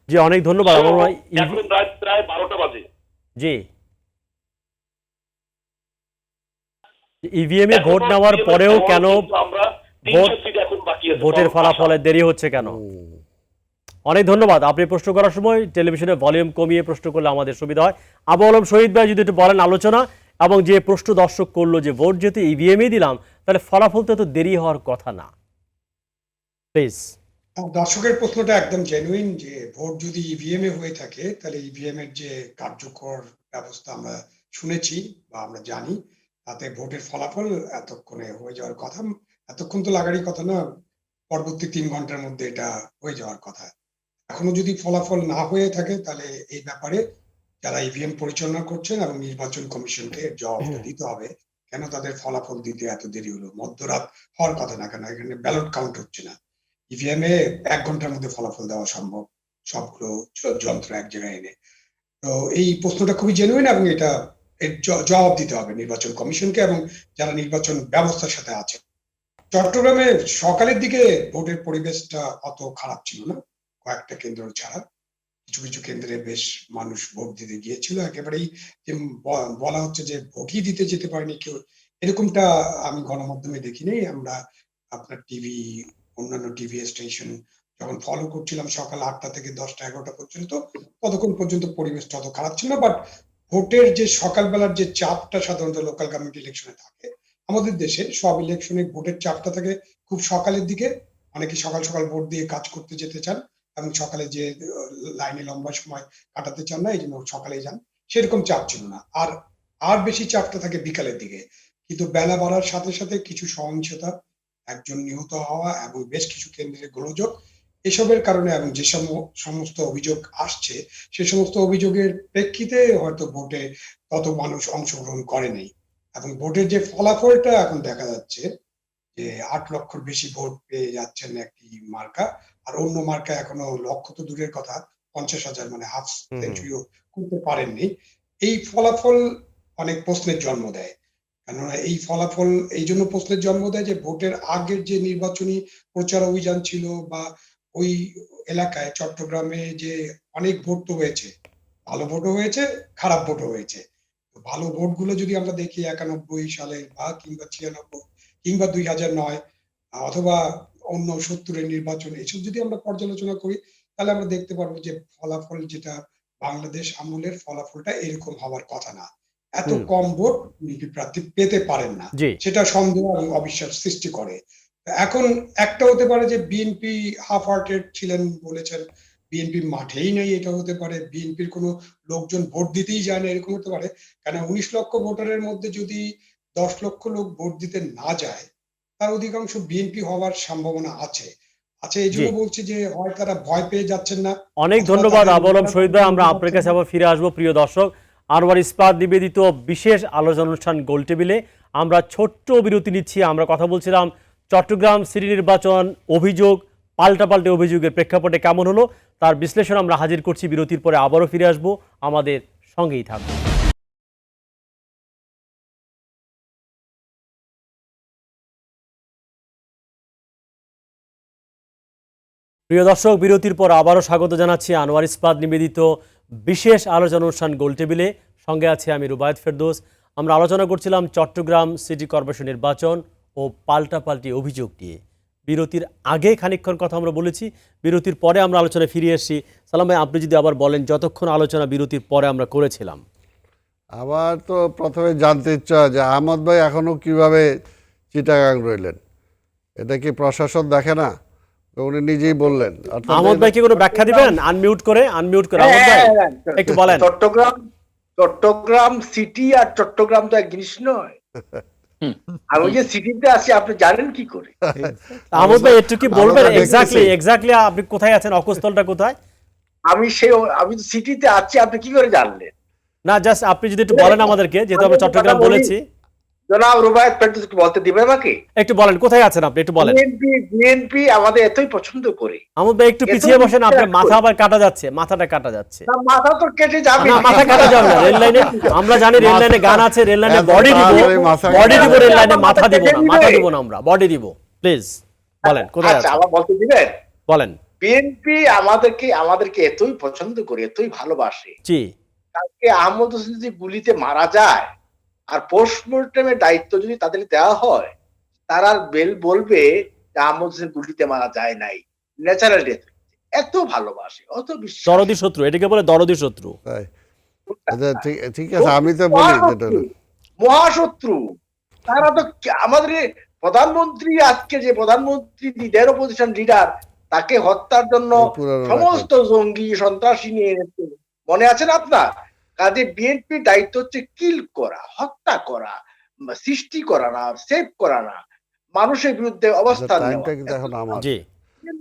জি, অনেক ধন্যবাদ। আমার ভাই এখন রাত প্রায় 12টা বাজে। জি, ইভিএম এ ভোট নেওয়ার পরেও কেন আমরা ভোট 300 সিট এখন বাকি গেছে ভোটের ফলাফলে দেরি হচ্ছে কেন? অনেক ধন্যবাদ। আপনি প্রশ্ন করার সময় টেলিভিশনের ভলিউম কমিয়ে প্রশ্ন করলে আমাদের সুবিধা হয়। আবু আলম শহীদ ভাই যদি একটু বলেন আলোচনা, এবং যে প্রশ্ন দর্শক করলো যে ভোট যেহেতু ইভিএমই দিলাম, তাহলে ফলাফল তো এত দেরি হওয়ার কথা না, প্লিজ। দর্শকের প্রশ্নটা একদম জেনুইন যে ভোট যদি ইভিএম এ হয়ে থাকে তাহলে ইভিএম এর যে কার্যকর ব্যবস্থা আমরা শুনেছি বা আমরা জানি তাতে ভোটের ফলাফল এতক্ষণে হয়ে যাওয়ার কথা। এতক্ষণ তো লাগারই কথা না, পরবর্তী 3 ঘন্টার মধ্যে এটা হয়ে যাওয়ার কথা। এখনো যদি ফলাফল না হয়ে থাকে তাহলে এই ব্যাপারে যারা ইভিএম পরিচালনা করছেন এবং নির্বাচন কমিশনকে জবাবটা দিতে হবে, কেন তাদের ফলাফল দিতে এত দেরি হলো। মধ্যরাত হওয়ার কথা না, কেন এখানে ব্যালট কাউন্ট হচ্ছে না। ইভিএম এ 1 ঘন্টার মধ্যে ফলাফল দেওয়া সম্ভব, সবগুলো যন্ত্র এক জায়গায় এনে। তো এই প্রশ্নটা খুবই জেনুইন এবং এটা এর জবাব দিতে হবে নির্বাচন কমিশনকে এবং যারা নির্বাচন ব্যবস্থার সাথে আছে। চট্টগ্রামে সকালের দিকে ভোটের পরিবেশটা অত খারাপ ছিল না, কয়েকটা কেন্দ্র ছাড়া। কিছু কিছু কেন্দ্রে বেশ মানুষ ভোট দিতে গিয়েছিল। একেবারেই যে বলা হচ্ছে যে ভোটই দিতে যেতে পারেনি কেউ, এরকমটা আমি গণমাধ্যমে দেখিনি। আমরা আপনার টিভি, অন্যান্য টিভি স্টেশন যখন ফলো করছিলাম সকাল 8টা থেকে 10টা 11টা পর্যন্ত, ততক্ষণ পর্যন্ত পরিবেশটা অত খারাপ ছিল না। বাট ভোটের যে সকালবেলার যে চাপটা সাধারণত লোকাল গভর্নমেন্ট ইলেকশনে থাকে, আমাদের দেশে সব ইলেকশনে ভোটের চাপটা থাকে খুব সকালের দিকে। অনেকে সকাল সকাল ভোট দিয়ে কাজ করতে যেতে চান এবং সকালে যে লাইনে লম্বা সময় কাটাতে চান না, এই জন্য সকালে যান। সেরকম চাপ ছিল না। আর বেশি চাপটা থাকে বিকালের দিকে। কিন্তু বেলা বাড়ার সাথে সাথে কিছু সহিংসতা, একজন নিহত হওয়া এবং বেশ কিছু কেন্দ্রে গোলযোগ, এসবের কারণে এবং যে সমস্ত অভিযোগ আসছে সে সমস্ত অভিযোগের প্রেক্ষিতে হয়তো ভোটে তত মানুষ অংশগ্রহণ করেনি। এবং ভোটের যে ফলাফলটা এখন দেখা যাচ্ছে যে 8 লক্ষর বেশি ভোট পেয়ে যাচ্ছেন একটি মার্কা, আর অন্য মার্কা এখনো লক্ষ তো দূরের কথা, 50,000 মানে হাফ সেঞ্চুরিও করতে পারেননি। এই ফলাফল অনেক প্রশ্নের জন্ম দেয়। কেননা এই ফলাফল এই জন্য প্রশ্নের জন্ম দেয় যে ভোটের আগের যে নির্বাচনী প্রচার অভিযান ছিল বা ওই এলাকায় চট্টগ্রামে যে অনেক ভোট তো হয়েছে, ভালো ভোটও হয়েছে, খারাপ ভোটও হয়েছে। তো ভালো ভোটগুলো যদি আমরা দেখি 91 সালে বা কিংবা 96 কিংবা 2009 অথবা অন্য 70-এর নির্বাচন, এসব যদি আমরা পর্যালোচনা করি তাহলে আমরা দেখতে পারবো যে ফলাফল যেটা বাংলাদেশ আমলের ফলাফলটা এরকম হওয়ার কথা না। এত কম ভোট বিএনপি প্রার্থী পেতে পারেন না, জি। সেটা সন্দেহ এবং অবিশ্বাস সৃষ্টি করে। এখন একটা হতে পারে যে বিএনপি হাফ হার্টেড ছিলেন বলেছেন, বিএনপি মাঠেই নেই, এটা হতে পারে। বিএনপির কোনো লোকজন ভোট দিতেই যায় না, এরকম হতে পারে। কেন 19 লক্ষ ভোটারের মধ্যে যদি 10 লক্ষ লোক ভোট দিতে না যায়, তার অধিকাংশ বিএনপি হওয়ার সম্ভাবনা আছে। আচ্ছা, এই জন্য জি। বলছি যে হয় তারা ভয় পেয়ে যাচ্ছেন না। অনেক অথবা ধন্যবাদ তাদের আবু আলম শহীদ ভাই। আমরা নির্বাচন আপনার কাছে আবার ফিরে আসবো। প্রিয় দর্শক, আনোয়ার ইস্পাত নিবেদিত বিশেষ আলোচনা অনুষ্ঠান গোলটেবিলে আমরা ছোট্ট বিরতি নিচ্ছি। আমরা কথা বলছিলাম চট্টগ্রাম সিটি নির্বাচন অভিযোগ, পাল্টাপাল্টে অভিযোগের প্রেক্ষাপটে কেমন হলো তার বিশ্লেষণ আমরা হাজির করছি। বিরতির পরে আবারও ফিরে আসবো, আমাদের সঙ্গেই থাকবো। প্রিয় দর্শক, বিরতির পর আবারও স্বাগত জানাচ্ছি আনোয়ার ইস্পাত নিবেদিত বিশেষ আলোচনা অনুষ্ঠান গোলটেবিলে। সঙ্গে আছে আমি রুবায়েত ফেরদৌস। আমরা আলোচনা করছিলাম চট্টগ্রাম সিটি কর্পোরেশন নির্বাচন ও পাল্টাপাল্টি অভিযোগ নিয়ে। বিরতির আগে খানিকক্ষণ কথা আমরা বলেছি, বিরতির পরে আমরা আলোচনায় ফিরে এসেছি। সালাম ভাই, আপনি যদি আবার বলেন যতক্ষণ আলোচনা বিরতির পরে আমরা করেছিলাম। আমার তো প্রথমে জানতে ইচ্ছা যে আহমদ ভাই এখনো কিভাবে চিটাগাং রইলেন, এটা কি প্রশাসন দেখে না? উনি নিজেই বললেন। আহমদ ভাই কি কোনো ব্যাখ্যা দিবেন? আনমিউট করে আহমদ ভাই একটু বলেন। চট্টগ্রাম সিটি আর চট্টগ্রাম তো এক জিনিস নয়। আর ওই যে সিটিতে আছি আপনি জানেন কি করে? আহমদ ভাই একটু কি বলবেন এক্স্যাক্টলি আপনি কোথায় আছেন, অকস্থলটা কোথায়? আমি তো সিটিতে আছি, আপনি কি করে জানলেন? না, জাস্ট আপনি যদি একটু বলেন আমাদেরকে, যেহেতু আমরা চট্টগ্রাম বলেছি। জনাব রুবায়েত ফেরদৌস বলতে দিবে আমাকে? একটু বলেন কোথায় আছেন আপনি, একটু বলেন। বিএনপি আমাদের এতই পছন্দ করে। আহমদ ভাই একটু পিছিয়ে বসেন, আপনার মাথা আবার কাটা যাচ্ছে, মাথাটা কাটা যাচ্ছে। মাথা তো কেটে যাবে। না, মাথা কাটা যাবে না। রেল লাইনে আমরা জানি, রেল লাইনে গান আছে, রেল লাইনে বডি দিব, রেল লাইনে মাথা দিব না, মাথা দিব না, আমরা বডি দিব। প্লিজ বলেন কোথায় আছেন। আবার বলতে দিবেন? বলেন। বিএনপি আমাদেরকে এতই পছন্দ করে, এতই ভালোবাসে। জি। কালকে আহমদ হোসেন যদি গুলিতে মারা যায় আর পোস্টমর্টমের দায়িত্ব যদি তাদের দেওয়া হয়, তারা বলবে যে আহমদ হোসেন গুলিতে মারা যায় নাই, ন্যাচারাল ডেথ, এত ভালোবাসে, অত বিশ্বাস। দরদি শত্রু, এটাকে বলে দরদি শত্রু। তাই আচ্ছা, ঠিক আছে, আমি তো বলি যেটা মহাশত্রু তারা তো আমাদের প্রধানমন্ত্রী, আজকে যে প্রধানমন্ত্রী লিডার, অপোজিশন লিডার, তাকে হত্যার জন্য পুরানো সমস্ত জঙ্গি সন্ত্রাসী নিয়ে এনেছে, মনে আছেন আপনার? কাজে বিএনপির দায়িত্ব হচ্ছে কিল করা, হত্যা করা, সৃষ্টি করা না, সেভ করা না, মানুষের বিরুদ্ধে অবস্থান নেওয়া। টাইমটা কিন্তু এখন আমার। জি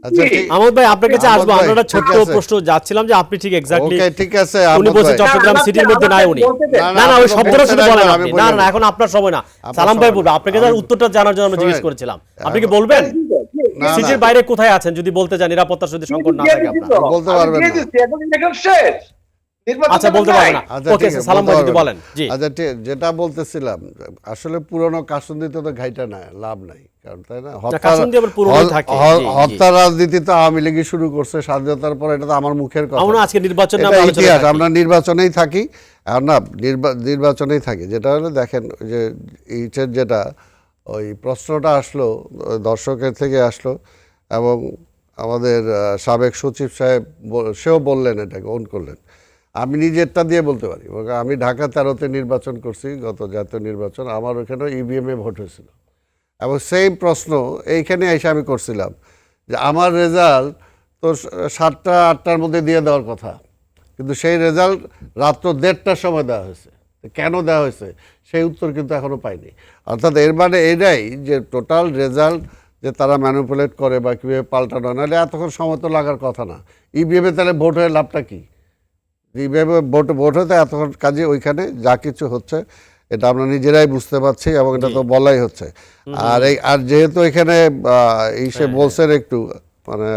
আচ্ছা, ঠিক- আমোদ ভাই, আপনার কাছে আমোদ আসবো। ভাই, আমরা একটা ঠিক ছোট্ট আছে। প্রশ্ন যাচ্ছিলাম যে আপনি ঠিক এক্স্যাক্টলি, ওকে, ঠিক আছে, উনি আমোদ বলছেন ভাই। চট্টগ্রাম আমাকে- সিটির মধ্যে নাই উনি। বলতে দেন। না না, ওই আপনি শব্দটা বলতে শুধু দেন বলেন না, আপনি। আমি না বলি। না, এখন আপনার সময় না, আপনার সালাম ভাই সময় বলবে। না। আপনাকে তার আমি- উত্তরটা জানার জন্য আমরা জিজ্ঞেস শোনেন। করেছিলাম। আপনি কি বলবেন না, না। সিটির বাইরে কোথায় আছেন, যদি বলতে চান, নিরাপত্তার যদি সংকট না থাকে আপনার? বলতে পারবেন না। এখন ইলেকশন শেষ, নির্বাচন আচ্ছা, বলতে নাই। পারবেন না। আচ্ছা, ওকে, ঠিক আছে, সালাম বলতে ভাই যদি পারবেন। বলেন। জি আচ্ছা, যেটা বলতেছিলাম, আসলে পুরনো কাসুন্দিতে তো ঘাইটা না, লাভ নাই, কারণ তাই না, কাসুন্দি আবার পুরনোই থাকে। জি, জি। হত্যা রাজনীতি তো আওয়ামী লীগই শুরু করছে স্বাধীনতার পর, এটা তো আমার মুখের কথা। আমরা আজকে নির্বাচন নিয়ে এটা আমরা আলোচনা ইতিহাস, করি। আমরা নির্বাচনেই থাকি। আর না, নির্বাচনেই থাকি। যেটা হলো, দেখেন ওই যে এইটার যেটা ওই প্রশ্নটা আসলো দর্শকের থেকে আসলো, এবং আমাদের সাবেক সচিব সাহেব সেও বললেন, এটাকে অন করলেন। আমি নিজেরটা দিয়ে বলতে পারি। আমি ঢাকা 13-তে নির্বাচন করছি, গত জাতীয় নির্বাচন, আমার ওখানে ইভিএমে ভোট হয়েছিল, এবং সেই প্রশ্ন এইখানে এসে আমি করছিলাম যে আমার রেজাল্ট তো 7টা-8টার মধ্যে দিয়ে দেওয়ার কথা, কিন্তু সেই রেজাল্ট রাত্র 1:30টার সময় দেওয়া হয়েছে। কেন দেওয়া হয়েছে সেই উত্তর কিন্তু এখনও পাইনি। অর্থাৎ এর মানে এটাই যে টোটাল রেজাল্ট যে তারা ম্যানিপুলেট করে বা কীভাবে পাল্টানো, নাহলে এতক্ষণ সময় তো লাগার কথা না। ইভিএমে তাহলে ভোট হয়ে লাভটা কী? ইভিএমে ভোট হতে এতক্ষণ কাজে ওইখানে যা কিছু হচ্ছে এটা আমরা নিজেরাই বুঝতে পারছি, এবং এটা তো বলাই হচ্ছে। আর যেহেতু এখানে সে বলছেন একটু, মানে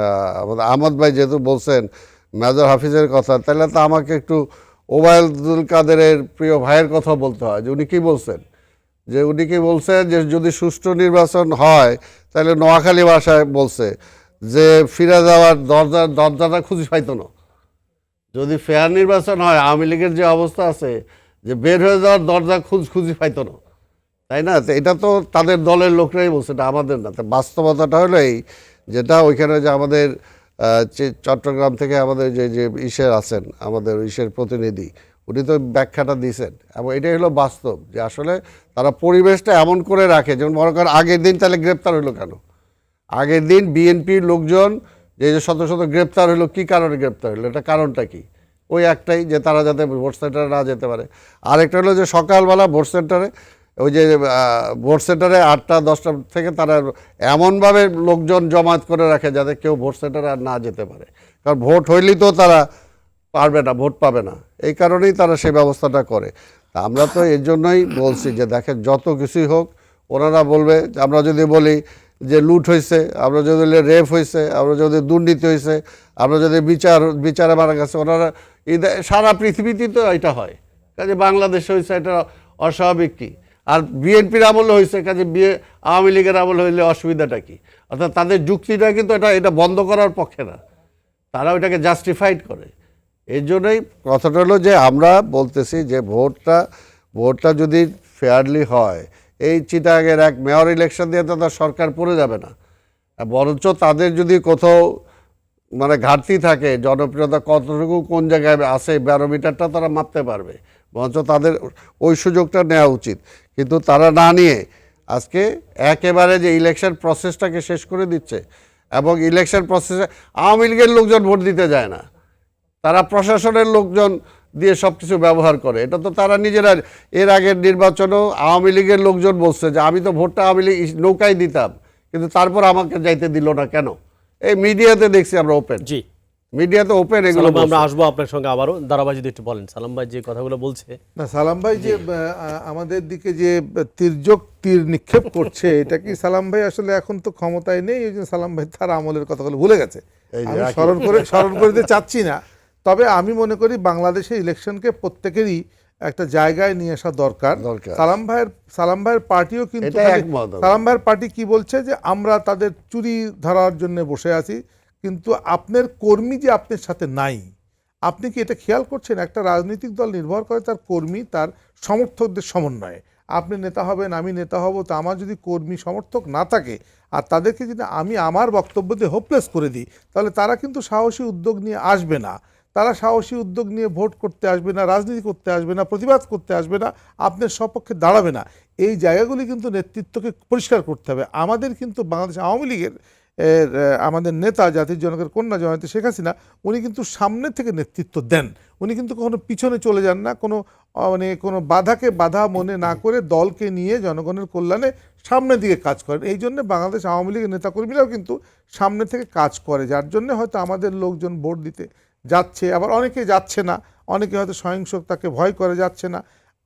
আমাদের আহমদ ভাই যেহেতু বলছেন মেজর হাফিজের কথা, তাহলে তো আমাকে একটু ওবায়দুল কাদেরের প্রিয় ভাইয়ের কথা বলতে হয়, যে উনি কি বলছেন, যে যদি সুষ্ঠু নির্বাচন হয় তাহলে নোয়াখালী ভাষায় বলছে যে ফিরে যাওয়ার দরজাটা খুঁজে পাইতো না। যদি ফেয়ার নির্বাচন হয়, আওয়ামী লীগের যে অবস্থা আছে, যে বের হয়ে যাওয়ার দরজা খুঁজি পাইতো না, তাই না? তো এটা তো তাদের দলের লোকরাই বলছে, এটা আমাদের না। তো বাস্তবতাটা হলো এই, যেটা ওইখানে যে আমাদের চট্টগ্রাম থেকে আমাদের যে ইসের আছেন, আমাদের ইসের প্রতিনিধি, উনি তো ব্যাখ্যাটা দিয়েছেন, এবং এটাই হলো বাস্তব, যে আসলে তারা পরিবেশটা এমন করে রাখে, যেমন মনে করেন আগের দিন তাহলে গ্রেপ্তার হলো কেন? আগের দিন বিএনপির লোকজন যে শত শত গ্রেপ্তার হলো, কি কারণে গ্রেপ্তার হলো? এটা কারণটা কি? ওই একটাই, যে তারা যাতে ভোট সেন্টারে না যেতে পারে। আরেকটা হলো যে সকালবেলা ভোট সেন্টারে, ওই যে ভোট সেন্টারে 8টা-10টা থেকে তারা এমনভাবে লোকজন জমায়েত করে রাখে যাতে কেউ ভোট সেন্টারে আর না যেতে পারে, কারণ ভোট হইলেই তো তারা পারবে না, ভোট পাবে না। এই কারণেই তারা সেই ব্যবস্থাটা করে। তা আমরা তো এর জন্যই বলছি যে দেখেন, যত কিছুই হোক, ওনারা বলবে, আমরা যদি বলি যে লুট হয়েছে, আমরা যদি বলি রেপ হয়েছে, আমরা যদি দুর্নীতি হয়েছে, আমরা যদি বিচারে মারা গেছে, ওনারা সারা পৃথিবীতেই তো এটা হয়, কাজে বাংলাদেশে হয়েছে এটা অস্বাভাবিক কি? আর বিএনপির আমলে হয়েছে, কাজে আওয়ামী লীগের আমলে হইলে অসুবিধাটা কি? অর্থাৎ তাদের যুক্তিটা কিন্তু এটা বন্ধ করার পক্ষে না, তারা ওইটাকে জাস্টিফাইড করে। এর জন্যই কথাটা হলো যে আমরা বলতেছি যে ভোটটা যদি ফেয়ারলি হয়, এই চিটাগের এক মেয়র ইলেকশন দিয়ে তো তার সরকার পড়ে যাবে না, বরঞ্চ তাদের যদি কোথাও মানে ঘাটতি থাকে, জনপ্রিয়তা কতটুকু কোন জায়গায় আছে, ব্যারোমিটারটা তারা মাপতে পারবে, বরঞ্চ তাদের ওই সুযোগটা নেওয়া উচিত। কিন্তু তারা না নিয়ে আজকে একেবারে যে ইলেকশন প্রসেসটাকে শেষ করে দিচ্ছে, এবং ইলেকশন প্রসেসে আওয়ামী লীগের লোকজন ভোট দিতে যায় না, তারা প্রশাসনের লোকজন দিয়ে সব কিছু ব্যবহার করে। এটা তো তারা নিজেরা, এর আগের নির্বাচনেও আওয়ামী লীগের লোকজন বলছে যে আমি তো ভোটটা আওয়ামী লীগ নৌকায় দিতাম, কিন্তু তারপর আমাকে যাইতে দিল না কেন? এই মিডিয়াতে দেখছি আমরা, ওপেন, জি মিডিয়াতে ওপেন এগুলো। আমরা আসবো আপনার সঙ্গে আবারও। দারাবাই যদি একটু বলেন, সালাম ভাই যে কথাগুলো বলছে। না, সালাম ভাই যে আমাদের দিকে যে তির্যক তীর নিক্ষেপ করছে, এটা কি সালাম ভাই আসলে এখন তো ক্ষমতায় নেই, এই জন্য সালাম ভাই তার আমলের কথাগুলো ভুলে গেছে। আমি স্মরণ করে দিতে চাচ্ছি না, তবে আমি মনে করি বাংলাদেশের ইলেকশনকে প্রত্যেকেরই একটা জায়গায় নিয়ে আসা দরকার। সালাম ভাইয়ের পার্টিও কিন্তু, সালাম ভাইয়ের পার্টি কি বলছে যে আমরা তাদের চুরি ধরার জন্য বসে আছি, কিন্তু আপনার কর্মী যে আপনার সাথে নাই, আপনি কি এটা খেয়াল করছেন? একটা রাজনৈতিক দল নির্ভর করে তার কর্মী, তার সমর্থকদের সমন্বয়ে। আপনি নেতা হবেন, আমি নেতা হব, তো আমার যদি কর্মী সমর্থক না থাকে আর তাদেরকে যদি আমি আমার বক্তব্য দিয়ে হোপলেস করে দিই, তাহলে তারা কিন্তু সাহসী উদ্যোগ নিয়ে আসবে না। তারা সাহসী উদ্যোগ নিয়ে ভোট করতে আসবে না, রাজনীতি করতে আসবে না, প্রতিবাদ করতে আসবে না, আপনার সপক্ষে দাঁড়াবে না। এই জায়গাগুলি কিন্তু নেতৃত্বকে পরিষ্কার করতে হবে। আমাদের কিন্তু বাংলাদেশ আওয়ামী লীগের আমাদের নেতা জাতির জনকের কন্যা জয়ন্তী শেখ হাসিনা, উনি কিন্তু সামনে থেকে নেতৃত্ব দেন। উনি কিন্তু কখনো পিছনে চলে যান না, কোনো বাধাকে বাধা মনে না করে দলকে নিয়ে জনগণের কল্যাণে সামনের দিকে কাজ করেন। এই জন্য বাংলাদেশ আওয়ামী লীগের নেতাকর্মীরাও কিন্তু সামনে থেকে কাজ করে, যার জন্য হয়তো আমাদের লোকজন ভোট দিতে যাচ্ছে, আবার অনেকে যাচ্ছে না, অনেকে হয়তো সহিংসতাকে ভয় করে যাচ্ছে না।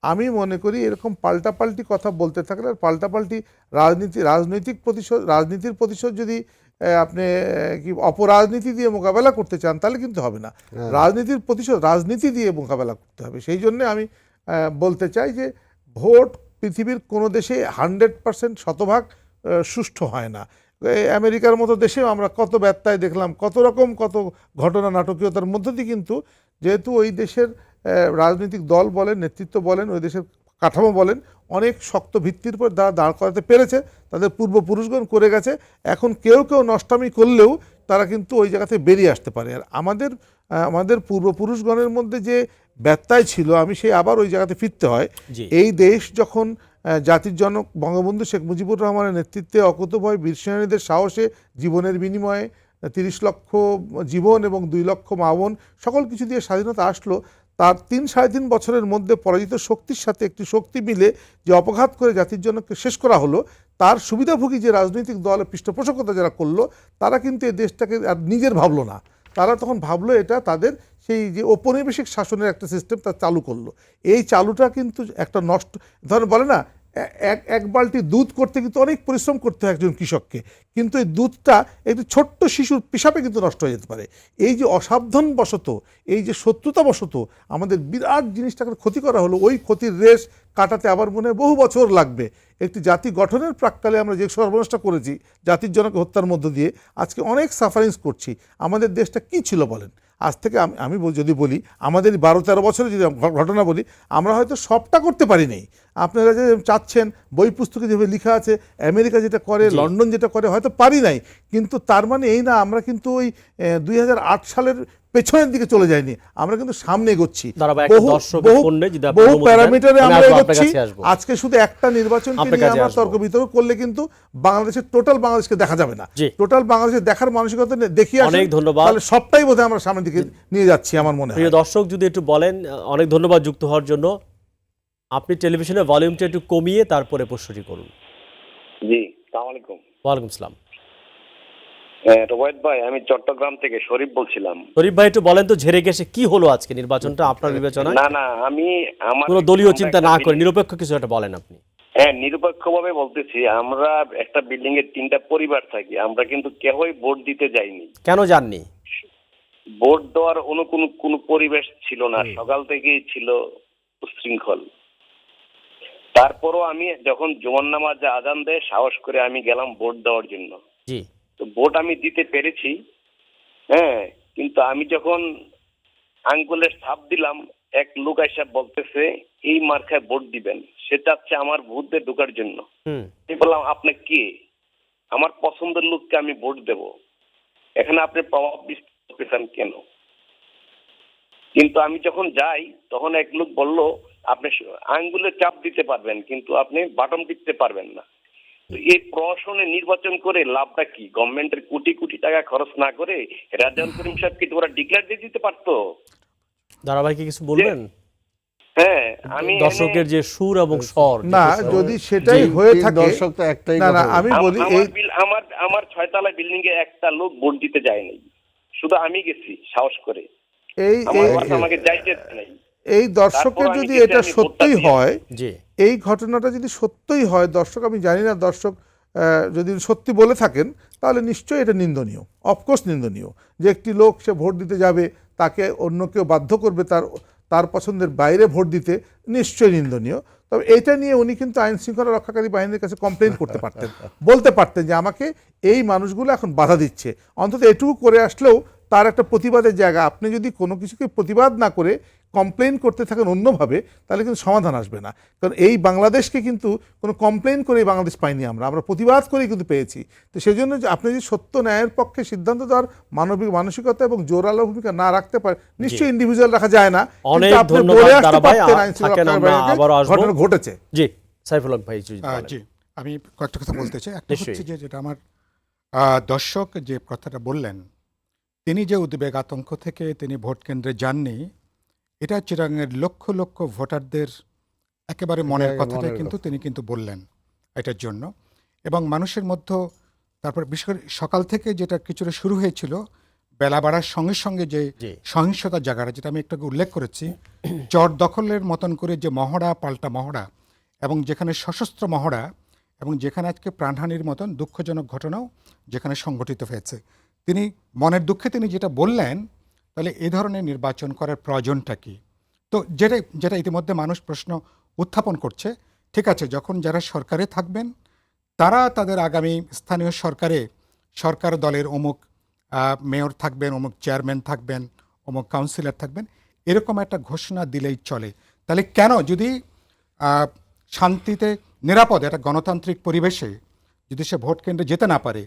আমি মনে করি এরকম পাল্টাপাল্টি কথা বলতে থাকলে আর পাল্টাপাল্টি রাজনীতির প্রতিশোধ যদি আপনি কি অপরাজনীতি দিয়ে মোকাবেলা করতে চান, তাহলে কিন্তু হবে না। রাজনীতির প্রতিশোধ রাজনীতি দিয়ে মোকাবেলা করতে হবে। সেই জন্যে আমি বলতে চাই যে ভোট পৃথিবীর কোনো দেশে 100% শতভাগ সুষ্ঠু হয় না। আমেরিকার মতো দেশেও আমরা কত ব্যত্যয় দেখলাম, কত ঘটনা নাটকীয়তার মধ্য দিয়ে, কিন্তু যেহেতু ওই দেশের রাজনৈতিক দল বলেন, নেতৃত্ব বলেন, ওই দেশের কাঠামো বলেন, অনেক শক্ত ভিত্তির উপর তারা দাঁড় করাতে পেরেছে, তাদের পূর্বপুরুষগণ করে গেছে। এখন কেউ নষ্টামি করলেও তারা কিন্তু ওই জায়গা থেকে বেরিয়ে আসতে পারে। আর আমাদের পূর্বপুরুষগণের মধ্যে যে ব্যত্যয় ছিল, আমি সেই আবার ওই জায়গাতে ফিরতে হয়। এই দেশ যখন জাতির জনক বঙ্গবন্ধু শেখ মুজিবুর রহমানের নেতৃত্বে অকুতোভয় বীর সেনানীদের সাহসে জীবনের বিনিময়ে 30 লক্ষ জীবন এবং 2 লক্ষ মা বোন সকল কিছু দিয়ে স্বাধীনতা আসলো, তার 3-3.5 বছরের মধ্যে পরাজিত শক্তির সাথে একটি শক্তি মিলে যে অপঘাত করে জাতির জনককে শেষ করা হলো, তার সুবিধাভোগী যে রাজনৈতিক দল পৃষ্ঠপোষকতা যারা করলো, তারা কিন্তু এই দেশটাকে আর নিজের ভাবলো না। তারা তখন ভাবলো এটা তাদের সেই যে ঔপনিবেশিক শাসনের একটা সিস্টেম তা চালু করলো। এই চালুটা কিন্তু একটা নষ্ট, ধরেন বলে না এক বালতি দুধ করতে কিন্তু অনেক পরিশ্রম করতে হয় একজন কৃষককে, কিন্তু এই দুধটা একটি ছোট্ট শিশুর পেশাবে কিন্তু নষ্ট হয়ে যেতে পারে। এই যে অসাবধানবশত, এই যে শত্রুতাবশত আমাদের বিরাট জিনিসটাকে ক্ষতি করা হলো, ওই ক্ষতির রেশ কাটাতে আবার মনে হয় বহু বছর লাগবে। একটি জাতি গঠনের প্রাক্কালে আমরা যে সর্বনাশটা করেছি জাতির জনক হত্যার মধ্য দিয়ে, আজকে অনেক সাফারিংস করছি। আমাদের দেশটা কি ছিল বলেন? আজ থেকে আমি যদি বলি আমাদের 12-13 বছরে যদি ঘটনা বলি, আমরা হয়তো সবটা করতে পারি নাই। আপনারা যে চাচ্ছেন বই পুস্তকে যেভাবে লেখা আছে আমেরিকা যেটা করে, লন্ডন যেটা করে, হয়তো পারি নাই, কিন্তু তার মানে এই না আমরা কিন্তু ওই 2008 সালের পেছনের দিকে চলে যায়নি, আমরা কিন্তু সামনে এগোচ্ছি। বহু প্যারামিটারে আমরা এগোচ্ছি। আজকে শুধু একটা নির্বাচনকে নিয়ে আমরা তর্ক বিতর্ক করলে কিন্তু বাংলাদেশের টোটাল বাংলাদেশকে দেখা যাবে না। টোটাল বাংলাদেশের দেখার মানসিকতা দেখিয়ে অনেক ধন্যবাদ। তাহলে সবটাই বোধহয় আমরা সামনের দিকে নিয়ে যাচ্ছি আমার মনে হয়। প্রিয় দর্শক, যদি একটু বলেন। অনেক ধন্যবাদ যুক্ত হওয়ার জন্য। আপনি টেলিভিশনের ভলিউমটা একটু কমিয়ে তারপরে প্রশ্নটি করুন। জি, আসসালামু আলাইকুম। ওয়ালাইকুম আসসালাম। রোবায়েত ভাই, আমি চট্টগ্রাম থেকে শরীফ বলছিলাম। শরীফ ভাই, একটু বলেন তো ঝেড়ে গেছে কি হলো আজকে নির্বাচনটা আপনার বিবেচনায়? না, আমি আমার কোনো দলীয় চিন্তা না করে নিরপেক্ষ কিছু একটা বলেন আপনি। হ্যাঁ, নিরপেক্ষভাবে বলতেছি। আমরা একটা বিল্ডিং এর 3টা পরিবার থাকি, আমরা কিন্তু কেউই ভোট দিতে যাইনি। কেন যাননি? ভোট দেওয়ার কোনো পরিবেশ ছিল না, সকাল থেকেই ছিল উচ্ছৃঙ্খল। তারপরও আমি যখন জুমার নামাজে আজান দেয়, সাহস করে আমি গেলাম ভোট দেওয়ার জন্য। জি, তো ভোট আমি দিতে পেরেছি। হ্যাঁ, কিন্তু আমি যখন আঙ্গুলের ছাপ দিলাম, এক লোক এসে বলতেছে এই মার্কায় ভোট দিবেন, সে চাচ্ছে আমার ভোটে ঢোকার জন্য। আমি বললাম আপনি কে? আমার পছন্দের লোককে আমি ভোট দেব, এখানে আপনি প্রভাব বিস্তার করতেছেন কেন? কিন্তু আমি যখন যাই তখন এক লোক বলল আপনি আঙ্গুলে চাপ দিতে পারবেন কিন্তু আপনি বাটন টিপতে পারবেন না। তো এই প্রশাসনে নির্বাচন করে লাভটা কি? গভর্নমেন্টের কোটি কোটি টাকা খরচ না করে রাজাউল করিম সাহেবকে ওরা ডিক্লেয়ার দিয়ে দিতে পারতো। ধারাবাহিক কিছু বলবেন? হ্যাঁ, আমি দর্শকের যে সুর এবং স্বর, না যদি সেটাই হয়ে থাকে, দর্শক তো একটাই না আমি বলি আমার 6 তলা বিল্ডিং এ একটা লোক ভোট দিতে যায়নি, শুধু আমি গেছি সাহস করে। আমাকে যাইতে নাই। এই দর্শকের যদি এটা সত্যই হয়, এই ঘটনাটা যদি সত্যই হয়, দর্শক আমি জানি না, দর্শক যদি সত্যি বলে থাকেন তাহলে নিশ্চয়ই এটা নিন্দনীয়, অফকোর্স নিন্দনীয়। যে একটি লোক সে ভোট দিতে যাবে, তাকে অন্য কেউ বাধ্য করবে তার পছন্দের বাইরে ভোট দিতে, নিশ্চয়ই নিন্দনীয়। তবে এটা নিয়ে উনি কিন্তু আইন শৃঙ্খলা রক্ষাকারী বাহিনীর কাছে কমপ্লেন করতে পারতেন, বলতে পারতেন যে আমাকে এই মানুষগুলো এখন বাধা দিচ্ছে। অন্তত এটুকু করে আসলেও তার একটা প্রতিবাদের জায়গা। আপনি যদি কোনো কিছুকে প্রতিবাদ না করে কমপ্লেন করতে থাকেন অন্যভাবে, তাহলে কিন্তু সমাধান আসবে না। কারণ এই বাংলাদেশকে কিন্তু কোনো কমপ্লেন করে বাংলাদেশ পাইনি, আমরা প্রতিবাদ করেই কিন্তু পেয়েছি। তো সেই জন্য যে আপনি যদি সত্য ন্যায়ের পক্ষে সিদ্ধান্ত দেওয়ার মানবিক মানসিকতা এবং জোরালো ভূমিকা না রাখতে পারে, নিশ্চয়ই ইন্ডিভিজুয়াল রাখা যায় না। অনেক কিন্তু আপনি ধন্যবাদ বলে আসতে দারা ভাই। পারতেন আইন শৃঙ্খলা থাকেন, আমরা রক্ষাকারী আবারও বাহিনীকে আসবো। ঘটনা ঘটেছে। জি সাইফুল হক ভাই যদি বলেন। জি, আমি কয়েকটা কথা বলতে চাই। একটা নিশ্চয়ই। হচ্ছে যে যেটা আমার দর্শক যে কথাটা বললেন, তিনি যে উদ্বেগ আতঙ্ক থেকে তিনি ভোট কেন্দ্রে যাননি, এটা চিরাঙের লক্ষ লক্ষ ভোটারদের একেবারে মনের একেবারে কথাটাই মনের কিন্তু কথা। তিনি কিন্তু বললেন এটার জন্য। এবং মানুষের মধ্যে তারপর বিশেষ করে সকাল থেকে যেটা কিছুটা শুরু হয়েছিল, বেলা বাড়ার সঙ্গে সঙ্গে যে জি। সহিংসতার জায়গাটা, যেটা আমি একটু আগে উল্লেখ করেছি, চর দখলের মতন করে যে মহড়া পাল্টা মহড়া, এবং যেখানে সশস্ত্র মহড়া, এবং যেখানে আজকে প্রাণহানির মতন দুঃখজনক ঘটনাও যেখানে সংঘটিত হয়েছে, তিনি মনের দুঃখে তিনি যেটা বললেন, তাহলে এই ধরনের নির্বাচন করার প্রয়োজনটা কি? তো যেটা ইতিমধ্যে মানুষ প্রশ্ন উত্থাপন করছে, ঠিক আছে, যখন যারা সরকারে থাকবেন তারা তাদের আগামী স্থানীয় সরকার দলের অমুক মেয়র থাকবেন, অমুক চেয়ারম্যান থাকবেন, অমুক কাউন্সিলর থাকবেন, এরকম একটা ঘোষণা দিলেই চলে। তাহলে কেন যদি শান্তিতে নিরাপদ একটা গণতান্ত্রিক পরিবেশে যদি সে ভোট কেন্দ্রে যেতে না পারে,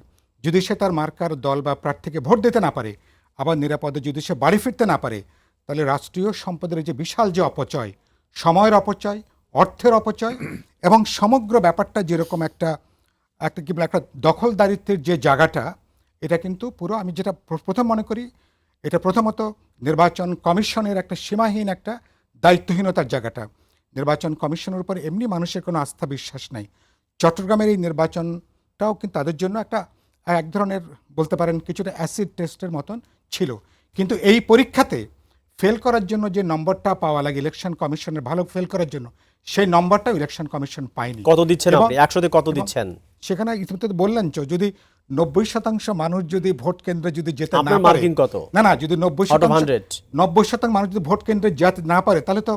যদি সে তার মার্কার দল বা প্রার্থীকে ভোট দিতে না পারে, আবার নিরাপদে যদি সে বাড়ি ফিরতে না পারে, তাহলে রাষ্ট্রীয় সম্পদের যে বিশাল যে অপচয়, সময়ের অপচয়, অর্থের অপচয়, এবং সমগ্র ব্যাপারটা যেরকম একটা কি বলে একটা দখলদারিত্বের যে জায়গাটা, এটা কিন্তু পুরো, আমি যেটা প্রথম মনে করি, এটা প্রথমত নির্বাচন কমিশনের একটা সীমাহীন একটা দায়িত্বহীনতার জায়গাটা। নির্বাচন কমিশনের উপর এমনি মানুষের কোনো আস্থা বিশ্বাস নাই। চট্টগ্রামের এই নির্বাচনটাও কিন্তু তাদের জন্য এক ধরনের বলতে পারেন কিছুটা অ্যাসিড টেস্টের মতন ছিল। কিন্তু এই পরীক্ষাতে ফেল করার জন্য যে নম্বরটা পাওয়া লাগে ইলেকশন কমিশনের ভালো ফেল করার জন্য, সেই নম্বরটাও ইলেকশন কমিশন পায়নি। কত দিচ্ছেন এবং- আপনি? 100 তে কত এবং দিচ্ছেন? সেখানে ইতিমধ্যে বললেন যদি 90% মানুষ যদি ভোট কেন্দ্রে যদি যেতে না আপনার পারে, মার্কিং কত? না যদি 90% মানুষ যদি ভোট কেন্দ্রে যেতে না পারে, তাহলে তো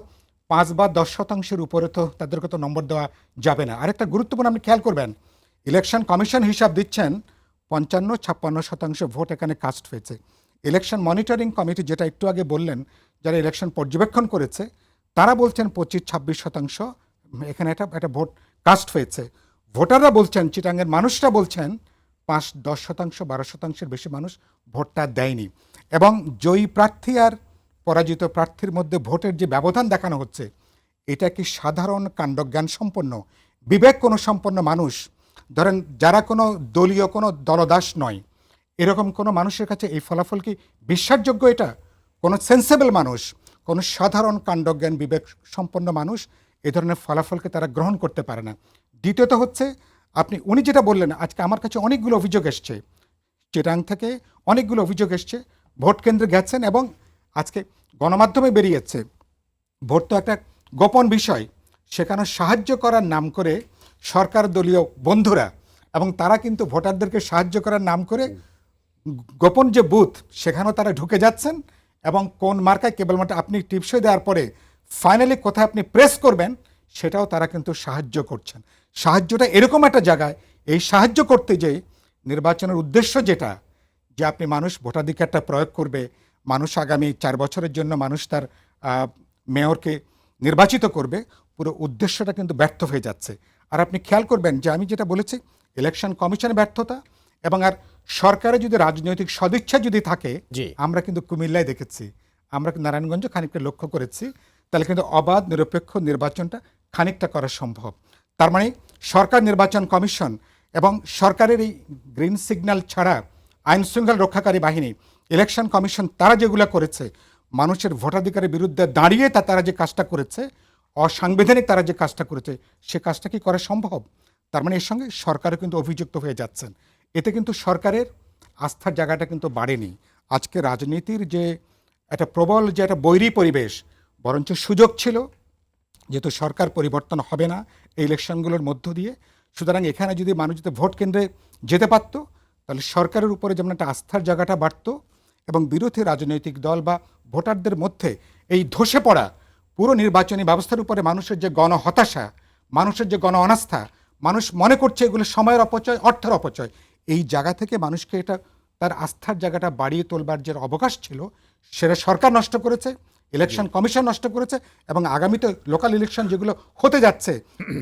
5 বা 10% উপরে তো তাদেরকে তো নম্বর দেওয়া যাবে না। আরেকটা গুরুত্বপূর্ণ আপনি খেয়াল করবেন, ইলেকশন কমিশন হিসাব দিচ্ছেন 55-56% ভোট এখানে কাস্ট হয়েছে। ইলেকশন মনিটরিং কমিটি যেটা একটু আগে বললেন, যারা ইলেকশন পর্যবেক্ষণ করেছে, তারা বলছেন 25-26% এখানে একটা ভোট কাস্ট হয়েছে। ভোটাররা বলছেন, চিটাঙ্গের মানুষরা বলছেন 5-10%, 12%-এর বেশি মানুষ ভোটটা দেয়নি। এবং জয়ী প্রার্থী আর পরাজিত প্রার্থীর মধ্যে ভোটের যে ব্যবধান দেখানো হচ্ছে, এটা কি সাধারণ কাণ্ডজ্ঞান সম্পন্ন, বিবেক কোনো সম্পন্ন মানুষ, ধরেন যারা কোনো দলীয় কোনো দলদাস নয়, এরকম কোনো মানুষের কাছে এই ফলাফল কি বিশ্বাসযোগ্য? এটা কোনো সেন্সেবল মানুষ, কোনো সাধারণ কাণ্ডজ্ঞান বিবেক সম্পন্ন মানুষ এ ধরনের ফলাফলকে তারা গ্রহণ করতে পারে না। দ্বিতীয়ত হচ্ছে, উনি যেটা বললেন, আজকে আমার কাছে অনেকগুলো অভিযোগ এসছে, চিটাং থেকে অনেকগুলো অভিযোগ এসছে, ভোট কেন্দ্রে গেছেন এবং আজকে গণমাধ্যমে বেরিয়েছে, ভোট তো একটা গোপন বিষয়, সেখানে সাহায্য করার নাম করে সরকার দলীয় বন্ধুরা, এবং তারা কিন্তু ভোটারদেরকে সাহায্য করার নাম করে গোপন যে বুথ, সেখানেও তারা ঢুকে যাচ্ছেন, এবং কোন মার্কায় কেবলমাত্র আপনি টিপসই দেওয়ার পরে ফাইনালি কোথায় আপনি প্রেস করবেন, সেটাও তারা কিন্তু সাহায্য করছেন। সাহায্যটা এরকম একটা জায়গায়, এই সাহায্য করতে যেয়ে নির্বাচনের উদ্দেশ্য যেটা, যে আপনি মানুষ ভোটাধিকারটা প্রয়োগ করবে, মানুষ আগামী 4 বছরের জন্য মানুষ তার মেয়রকে নির্বাচিত করবে, পুরো উদ্দেশ্যটা কিন্তু ব্যর্থ হয়ে যাচ্ছে। আর আপনি খেয়াল করবেন যে আমি যেটা বলেছি, ইলেকশন কমিশনের ব্যর্থতা, এবং আর সরকারে যদি রাজনৈতিক সদিচ্ছা যদি থাকে, জি। আমরা কিন্তু কুমিল্লায় দেখেছি, আমরা নারায়ণগঞ্জ খানিকটা লক্ষ্য করেছি, তাহলে কিন্তু অবাধ নিরপেক্ষ নির্বাচনটা খানিকটা করা সম্ভব। তার মানে সরকার নির্বাচন কমিশন এবং সরকারের এই গ্রিন সিগন্যাল ছাড়া আইন শৃঙ্খলা রক্ষাকারী বাহিনী, ইলেকশন কমিশন, তারা যেগুলো করেছে, মানুষের ভোটাধিকারের বিরুদ্ধে দাঁড়িয়ে তারা যে কাজটা করেছে, অসাংবিধানিক তারা যে কাজটা করেছে, সে কাজটা কি করা সম্ভব? তার মানে এর সঙ্গে সরকারও কিন্তু অভিযুক্ত হয়ে যাচ্ছেন। এতে কিন্তু সরকারের আস্থার জায়গাটা কিন্তু বাড়েনি। আজকে রাজনীতির যে একটা প্রবল যে একটা বৈরী পরিবেশ, বরঞ্চ সুযোগ ছিল, যেহেতু সরকার পরিবর্তন হবে না এই ইলেকশনগুলোর মধ্য দিয়ে, সুতরাং এখানে যদি মানুষ যদি ভোট কেন্দ্রে যেতে পারত, তাহলে সরকারের উপরে যেমন একটা আস্থার জায়গাটা বাড়ত, এবং বিরোধী রাজনৈতিক দল বা ভোটারদের মধ্যে এই ধসে পড়া পুরো নির্বাচনী ব্যবস্থার উপরে মানুষের যে গণ হতাশা, মানুষের যে গণ অনাস্থা, মানুষ মনে করছে এগুলো সময়ের অপচয়, অর্থের অপচয়, এই জায়গা থেকে মানুষকে এটা তার আস্থার জায়গাটা বাড়িয়ে তোলবার যে অবকাশ ছিল সেটা সরকার নষ্ট করেছে, ইলেকশন কমিশন নষ্ট করেছে, এবং আগামীতে লোকাল ইলেকশন যেগুলো হতে যাচ্ছে,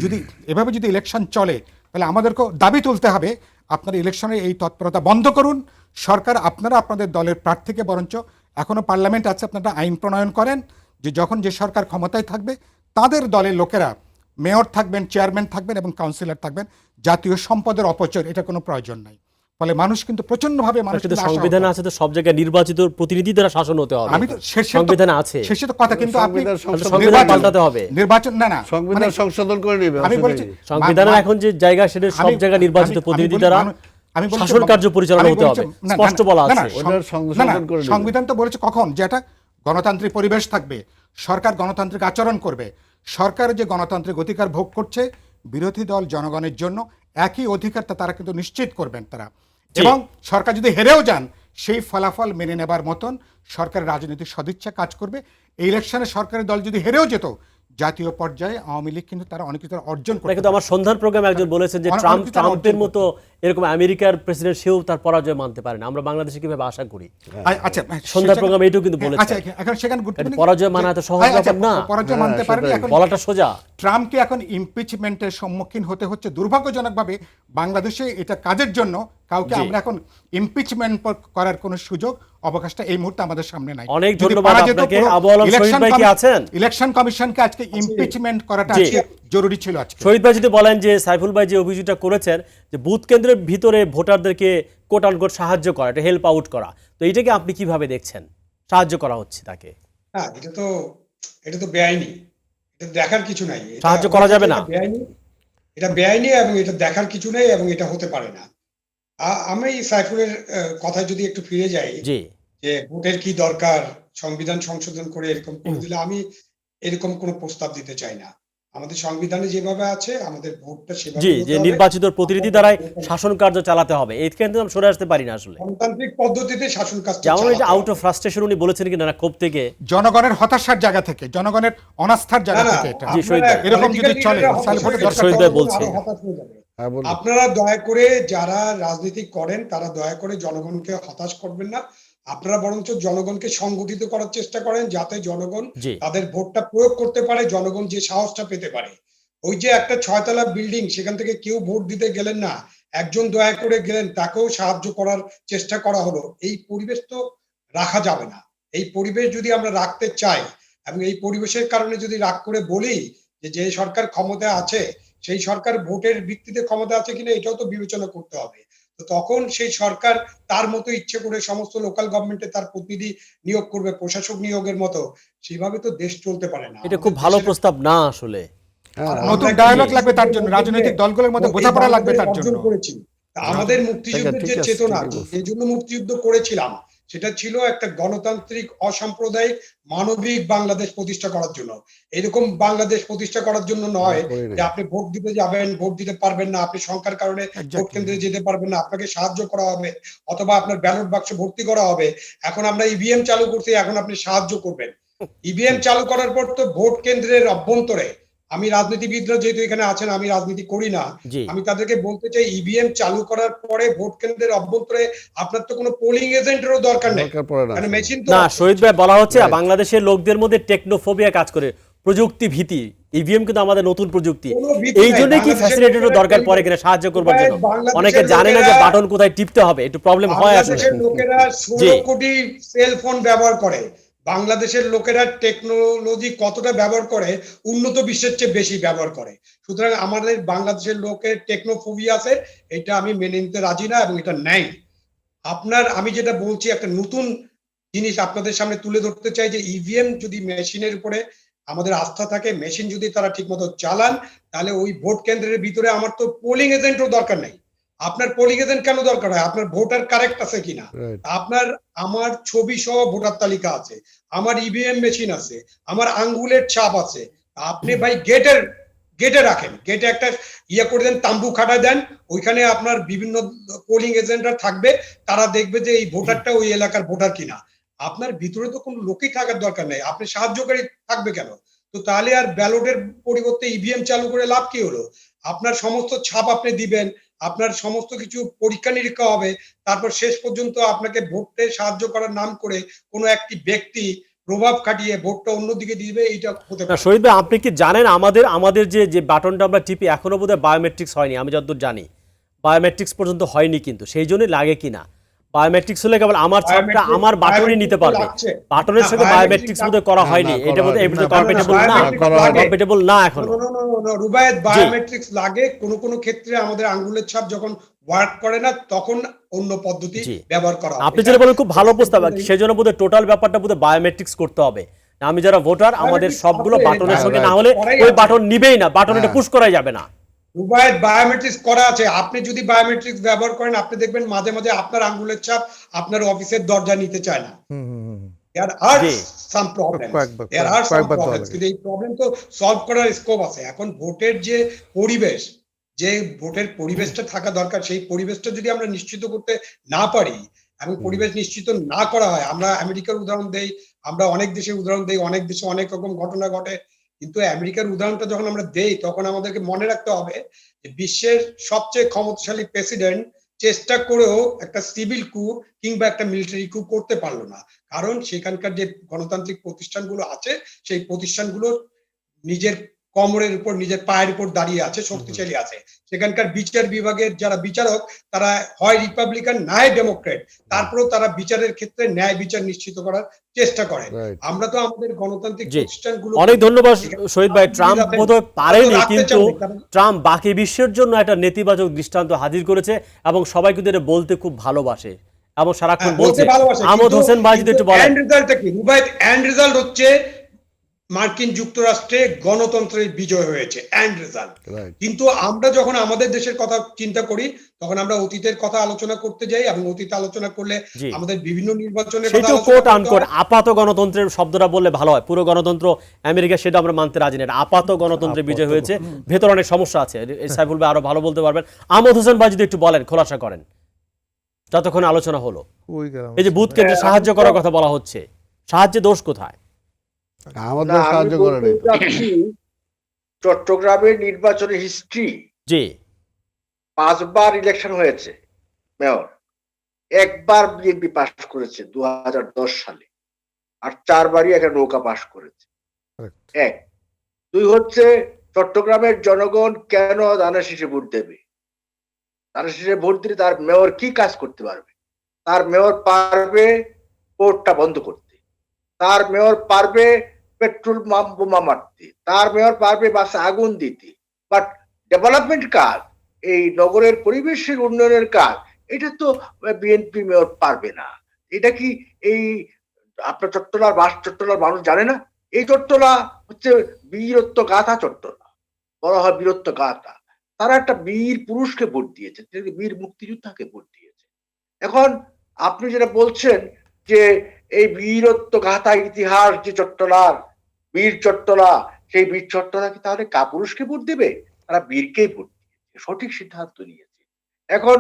যদি এভাবে যদি ইলেকশন চলে তাহলে আমাদেরকেও দাবি তুলতে হবে আপনারা ইলেকশনের এই তৎপরতা বন্ধ করুন। সরকার আপনারা আপনাদের দলের প্রার্থীকে বরঞ্চ এখনও পার্লামেন্ট আছে, আপনারা আইন প্রণয়ন করেন যে যখন যে সরকার ক্ষমতায় থাকবে তাদের দলের লোকেরা মেয়র থাকবেন, চেয়ারম্যান থাকবেন এবং কাউন্সিলর থাকবেন। জাতীয় সম্পদের অপচয় এটা কোনো প্রয়োজন নাই। ফলে মানুষ কিন্তু প্রচন্ডভাবে মানুষ কিন্তু কিন্তু সংবিধানে আশাহত। আছে তো সব জায়গায় নির্বাচিত প্রতিনিধি দ্বারা শাসন হতে হবে। আমি তো সংবিধানে আছে, শেষে তো কথা, কিন্তু আপনি সংবিধান পাল্টাতে হবে। নির্বাচন না সংবিধান সংশোধন করে নেবে। আমি বলছি সংবিধানের এখন যে জায়গা সেটা সব জায়গায় নির্বাচিত প্রতিনিধি দ্বারা শাসন কার্য পরিচালনা হতে হবে, স্পষ্ট বলা আছে। সংবিধান তো বলেছে কখন যে এটা গণতান্ত্রিক পরিবেশ থাকবে, সরকার গণতান্ত্রিক আচরণ করবে। সরকার যে গণতান্ত্রিক অধিকার ভোগ করছে, বিরোধী দল জনগণের জন্য একই অধিকারটা তারা কিন্তু নিশ্চিত করবেন তারা। এবং সরকার যদি হেরেও যান সেই ফলাফল মেনে নেবার মতন সরকারের রাজনৈতিক সদিচ্ছা কাজ করবে। এই ইলেকশনে সরকারের দল যদি হেরেও যেত, জাতীয় পর্যায়ে আওয়ামী লীগ কিন্তু তারা অনেক কিছু অর্জন করবে। কিন্তু আমার সন্ধান প্রোগ্রামে একজন বলেছেন যে ট্রাম্পের মতো এরকম আমেরিকার প্রেসিডেন্ট সেও তার পরাজয় মানতে পারে না। আমরা বাংলাদেশে কিভাবে আশা করি? আচ্ছা, সন্ধান প্রোগ্রামে এটাও কিন্তু বলেছে। আচ্ছা, এখন সেখানে পরাজয় মানা এত সহজ ব্যাপার না, পরাজয় মানতে পারেনি। এখন বলাটা সোজা। ট্রাম্পকে এখন ইমপিচমেন্টের সম্মুখীন হতে হচ্ছে দুর্ভাগ্যজনকভাবে। বাংলাদেশে এটা কাজের জন্য কাউকে আমরা এখন ইমপিচমেন্ট করার কোনো সুযোগ অবকাশটা এই মুহূর্তে আমাদের সামনে নাই। অনেক ধন্যবাদ আপনাকে। আবু আলম শহীদ ভাই কি আছেন? ইলেকশন কমিশনকে আজকে ইমপিচমেন্ট করাটা আজকে জরুরি ছিল। আজকে শহীদ ভাই যদি বলেন যে সাইফুল ভাই যে অভিযোগটা করেছেন যে বুথ কেন্দ্রের ভিতরে ভোটারদেরকে কোট আনকোট সাহায্য করা, এটা হেল্প আউট করা, তো এইটাকে আপনি কিভাবে দেখছেন? সাহায্য করা হচ্ছে তাকে? হ্যাঁ, এটা তো বেআইনি, এটা দেখার কিছু নাই। সাহায্য করা যাবে না, এটা বেআইনি এবং এটা দেখার কিছু নেই এবং এটা হতে পারে না। আমি সাইফুলের কথায় যদি একটু ফিরে যাই, যে ভোটের কি দরকার, সংবিধান সংশোধন করে এরকম করে দিলে, আমি এরকম কোনো প্রস্তাব দিতে চাই না। আমাদের সংবিধানে যেভাবে আছে আমাদের ভোটটা সেভাবে যে নির্বাচিত প্রতিনিধি দ্বারাই শাসন কার্য চালাতে হবে, এই থেকে আমরা সরে আসতে পারি না। আসলে গণতান্ত্রিক পদ্ধতিতে শাসন কাজ, যেমন এই যে আউট অফ ফ্রাস্ট্রেশন উনি বলেছেন কি না, ক্ষোভ থেকে, জনগণের হতাশার জায়গা থেকে, জনগণের অনাস্থার জায়গা থেকে, এটা এরকম যদি চলে আপনারা দয়া করে যারা রাজনীতি করেন তারা দয়া করে জনগণকে হতাশ করবেন না। আপনারা বরঞ্চ জনগণকে সংগঠিত করার চেষ্টা করেন যাতে জনগণ তাদের ভোটটা প্রয়োগ করতে পারে, জনগণ যে সাহসটা পেতে পারে। ওই যে একটা 6 তলা বিল্ডিং, সেখান থেকে কেউ ভোট দিতে গেলেন না, একজন দয়া করে গেলেন, তাকেও সাহায্য করার চেষ্টা করা হলো। এই পরিবেশ তো রাখা যাবে না। এই পরিবেশ যদি আমরা রাখতে চাই এবং এই পরিবেশের কারণে যদি রাগ করে বলি যে সরকার ক্ষমতায় আছে সেই সরকার ভোটের ভিত্তিতে ক্ষমতা আছে কিনা এটাও তো বিবেচনা করতে হবে। তো তখন সেই সরকার তার মতো ইচ্ছে করে সমস্ত লোকাল গভর্নমেন্টে তার প্রতিনিধি নিয়োগ করবে, প্রশাসক নিয়োগের মতো, সেভাবে তো দেশ চলতে পারে না। এটা খুব ভালো প্রস্তাব না। আসলে নতুন ডায়ালগ লাগবে তার জন্য, রাজনৈতিক দলগুলোর মধ্যে বোঝাপড়া লাগবে তার জন্য। আমাদের মুক্তিযুদ্ধের যে চেতনা, এই জন্য মুক্তিযুদ্ধ করেছিলাম, সেটা ছিল একটা গণতান্ত্রিক, অসাম্প্রদায়িক, মানবিক বাংলাদেশ প্রতিষ্ঠা করার জন্য। এরকম বাংলাদেশ প্রতিষ্ঠা করার জন্য নয় যে আপনি ভোট দিতে যাবেন, ভোট দিতে পারবেন না, আপনি সংখ্যার কারণে ভোট কেন্দ্রে যেতে পারবেন না, আপনাকে সাহায্য করা হবে অথবা আপনার ব্যালট বাক্স ভর্তি করা হবে। এখন আমরা ইভিএম চালু করছি, এখন আপনি সাহায্য করবেন। ইভিএম চালু করার পর তো ভোট কেন্দ্রের অভ্যন্তরে, আমি রাজনীতিবিদরা যেহেতু এখানে আছেন, আমি রাজনীতি করি না, আমি তাদেরকে বলতে চাই ইভিএম চালু করার পরে ভোট কেন্দ্রের অভ্যন্তরে আপনার তো কোনো পোলিং এজেন্টেরও দরকার নেই, কারণ মেশিন তো না। শহীদ ভাই বলা হচ্ছে বাংলাদেশের লোকদের মধ্যে টেকনোফোবিয়া কাজ করে, প্রযুক্তি ভীতি। ইভিএম কিন্তু আমাদের নতুন প্রযুক্তি, এই জন্য কি ফ্যাসিলিটিরও দরকার পড়ে কিনা সাহায্য করবার জন্য? অনেকে জানে না যে বাটন কোথায় টিপতে হবে, একটু প্রবলেম হয়। আসলে লোকেরা 16 কোটি সেল ফোন ব্যবহার করে। বাংলাদেশের লোকেরা টেকনোলজি কতটা ব্যবহার করে উন্নত বিশ্বের চেয়ে বেশি ব্যবহার করে। সুতরাং আমাদের বাংলাদেশের লোকের টেকনোফোবিয়া আছে, এটা আমি মেনে নিতে রাজি না এবং এটা নেই। আমি যেটা বলছি, একটা নতুন জিনিস আপনাদের সামনে তুলে ধরতে চাই যে ইভিএম যদি মেশিনের উপরে আমাদের আস্থা থাকে, মেশিন যদি তারা ঠিক মতো চালান, তাহলে ওই ভোট কেন্দ্রের ভিতরে আমার তো পোলিং এজেন্টও দরকার নেই। আপনার পোলিং এজেন্ট কেন দরকার হয়? আপনার ভোটার কারেক্ট আছে কিনা, আমার ছবি সহ ভোটার তালিকা আছে, আমার ইভিএম মেশিন আছে, আমার আঙ্গুলের ছাপ আছে। আপনি ভাই গেটে রাখেন, গেটে একটা করে দেন, তাম্বু খাটা দেন, ওইখানে আপনার বিভিন্ন পোলিং এজেন্টরা থাকবে, তারা দেখবে যে এই ভোটারটা ওই এলাকার ভোটার কিনা। আপনার ভিতরে তো কোনো লোকই থাকার দরকার নেই, আপনি সাহায্যকারী থাকবে কেন? তো তাহলে আর ব্যালটের পরিবর্তে ইভিএম চালু করে লাভ কি হলো? আপনার সমস্ত ছাপ আপনি দিবেন, আপনার সমস্ত কিছু পরীক্ষা নিরীক্ষা হবে, তারপর শেষ পর্যন্ত আপনাকে ভোটে সাহায্য করার নাম করে কোনো একটি ব্যক্তি প্রভাব খাটিয়ে ভোটটা অন্যদিকে দিবে, এইটা হতে না পারে না। শহীদ ভাই, আপনি কি জানেন আমাদের আমাদের যে যে বাটনটা আমরা টিপি এখনো বোধহয় বায়োমেট্রিক্স হয়নি, আমি যতদূর জানি বায়োমেট্রিক্স পর্যন্ত হয়নি, কিন্তু সেই জন্যই লাগে কিনা। বায়োমেট্রিক্স হলে কেবল আমার ছাপটা আমার বাটনই নিতে পারবে, বাটনের সঙ্গে বায়োমেট্রিক্স বোধহয় করা হয়নি, এটা বোধহয় কম্প্যাটেবল না, কম্প্যাটেবল না এখনো। রুবায়েত, বায়োমেট্রিক্স লাগে কোনো ক্ষেত্রে। আমাদের আঙ্গুলের ছাপ যখন ওয়ার্ক করে না তখন অন্য পদ্ধতি ব্যবহার করা হয়। আপনি যেটা বলেন খুব ভালো প্রস্তাব, সেই জন্য বোধহয় টোটাল ব্যাপারটা বোধহয় বায়োমেট্রিক্স করতে হবে। আমি যারা ভোটার, আমাদের সবগুলো বাটনের সঙ্গে না হলে ওই বাটন নিবেই না, বাটন এটা পুশ করাই যাবে না। রুবায়েত, বায়োমেট্রিক্স করা আছে। আপনি যদি বায়োমেট্রিক্স ব্যবহার করেন, আপনি দেখবেন মাঝে মাঝে আপনার আঙ্গুলের ছাপ আপনার অফিসের দরজা নিতে চায় না। There are some problems. There are some problems. কিন্তু এই প্রবলেম তো সলভ করার স্কোপ আছে। এখন ভোটের যে পরিবেশ, যে ভোটের পরিবেশটা থাকা দরকার, সেই পরিবেশটা যদি আমরা নিশ্চিত করতে না পারি এবং পরিবেশ নিশ্চিত না করা হয়, আমরা আমেরিকার উদাহরণ দেই, আমরা অনেক দেশের উদাহরণ দেই, অনেক দেশে অনেক রকম ঘটনা ঘটে, কিন্তু আমেরিকার উদাহরণটা যখন আমরা দেই তখন আমাদেরকে মনে রাখতে হবে যে বিশ্বের সবচেয়ে ক্ষমতাশালী প্রেসিডেন্ট চেষ্টা করেও একটা সিভিল কু কিংবা একটা মিলিটারি কু করতে পারলো না, কারণ সেখানকার যে গণতান্ত্রিক প্রতিষ্ঠানগুলো আছে সেই প্রতিষ্ঠানগুলো নিজের কোমরের উপর, নিজের পায়ের উপর দাঁড়িয়ে আছে, শক্তিশালী আছে। সেখানকার বিচার বিভাগের যারা বিচারক তারা হয় রিপাবলিকান না হয় ডেমোক্রেট, তারপরেও তারা বিচারের ক্ষেত্রে ন্যায় বিচার নিশ্চিত করার চেষ্টা করে। আমরা তো আমাদের গণতান্ত্রিক প্রতিষ্ঠানগুলো। অনেক ধন্যবাদ শহীদ ভাই। ট্রাম্প বোধহয় পারেনি, কিন্তু ট্রাম্প বাকি বিশ্বের জন্য একটা নেতিবাচক দৃষ্টান্ত হাজির করেছে এবং সবাই কিন্তু এটা বলতে খুব ভালোবাসে এবং সারাক্ষণ বলছে। আমোদ হোসেন ভাই যদি একটু বলেন। এন্ড রেজাল্টটা কি রুবায়েত? এন্ড রেজাল্ট হচ্ছে মার্কিন যুক্তরাষ্ট্রে গণতন্ত্রের বিজয় হয়েছে, এন্ড রেজাল্ট। কিন্তু আমরা যখন আমাদের দেশের কথা চিন্তা করি তখন আমরা অতীতের কথা আলোচনা করতে যাই, এবং অতীত আলোচনা করলে আমাদের বিভিন্ন নির্বাচনের কথা আপাত গণতন্ত্রের শব্দটা বললে ভালো হয়। পুরো গণতন্ত্র আমেরিকা সেটা আমরা মানতে রাজি না, আপাত গণতন্ত্রের বিজয় হয়েছে, ভেতরে অনেক সমস্যা আছে। সাইফুল ভাই আরো ভালো বলতে পারবেন। আমোদ হোসেন ভাই যদি একটু বলেন, খোলাসা করেন যতক্ষণ আলোচনা হলো। এই যে বুথ কেন্দ্রে সাহায্য করার কথা বলা হচ্ছে, সাহায্যে দোষ কোথায়? আমাদের সাহায্য করে নাই। চট্টগ্রামের নির্বাচনের হিস্ট্রি, জি 5 বার ইলেকশন হয়েছে মেয়র, একবার বিএনপি পাস করেছে 2010 সালে, আর 4 বারই একটা নৌকা পাস করেছে। এক। 2 হচ্ছে চট্টগ্রামের জনগণ কেন ধানের শীষে ভোট দেবে? ধানের শীষে ভোট দিলে তার মেয়র কি কাজ করতে পারবে? তার মেয়র পারবে কোর্টটা বন্ধ করতে, তার মেয়র পারবে পেট্রোল বোমা মারতে, তার মেয়র পারবে বাসে আগুন দিতে, বাট ডেভেলপমেন্ট কাজ, এই নগরের পরিবেশের উন্নয়নের কাজ, এটা তো বিএনপি মেয়র পারবে না। এটা কি এই আপনার চট্টলার মানুষ জানে না? এই চট্টলা হচ্ছে বীরত্ব গাথা চট্টলা, বলা হয় বীরত্ব গাথা। তারা একটা বীর পুরুষকে ভোট দিয়েছে, বীর মুক্তিযোদ্ধাকে ভোট দিয়েছে। এখন আপনি যেটা বলছেন যে এই বীরত্ব গাথা ইতিহাস যে চট্টলার বীর চট্টলা, সেই বীর চট্টলা কি তাহলে কাপুরুষকে ভোট দিবে? তারা বীরকেই ভোট দিয়েছে, সঠিক সিদ্ধান্ত নিয়েছে। এখন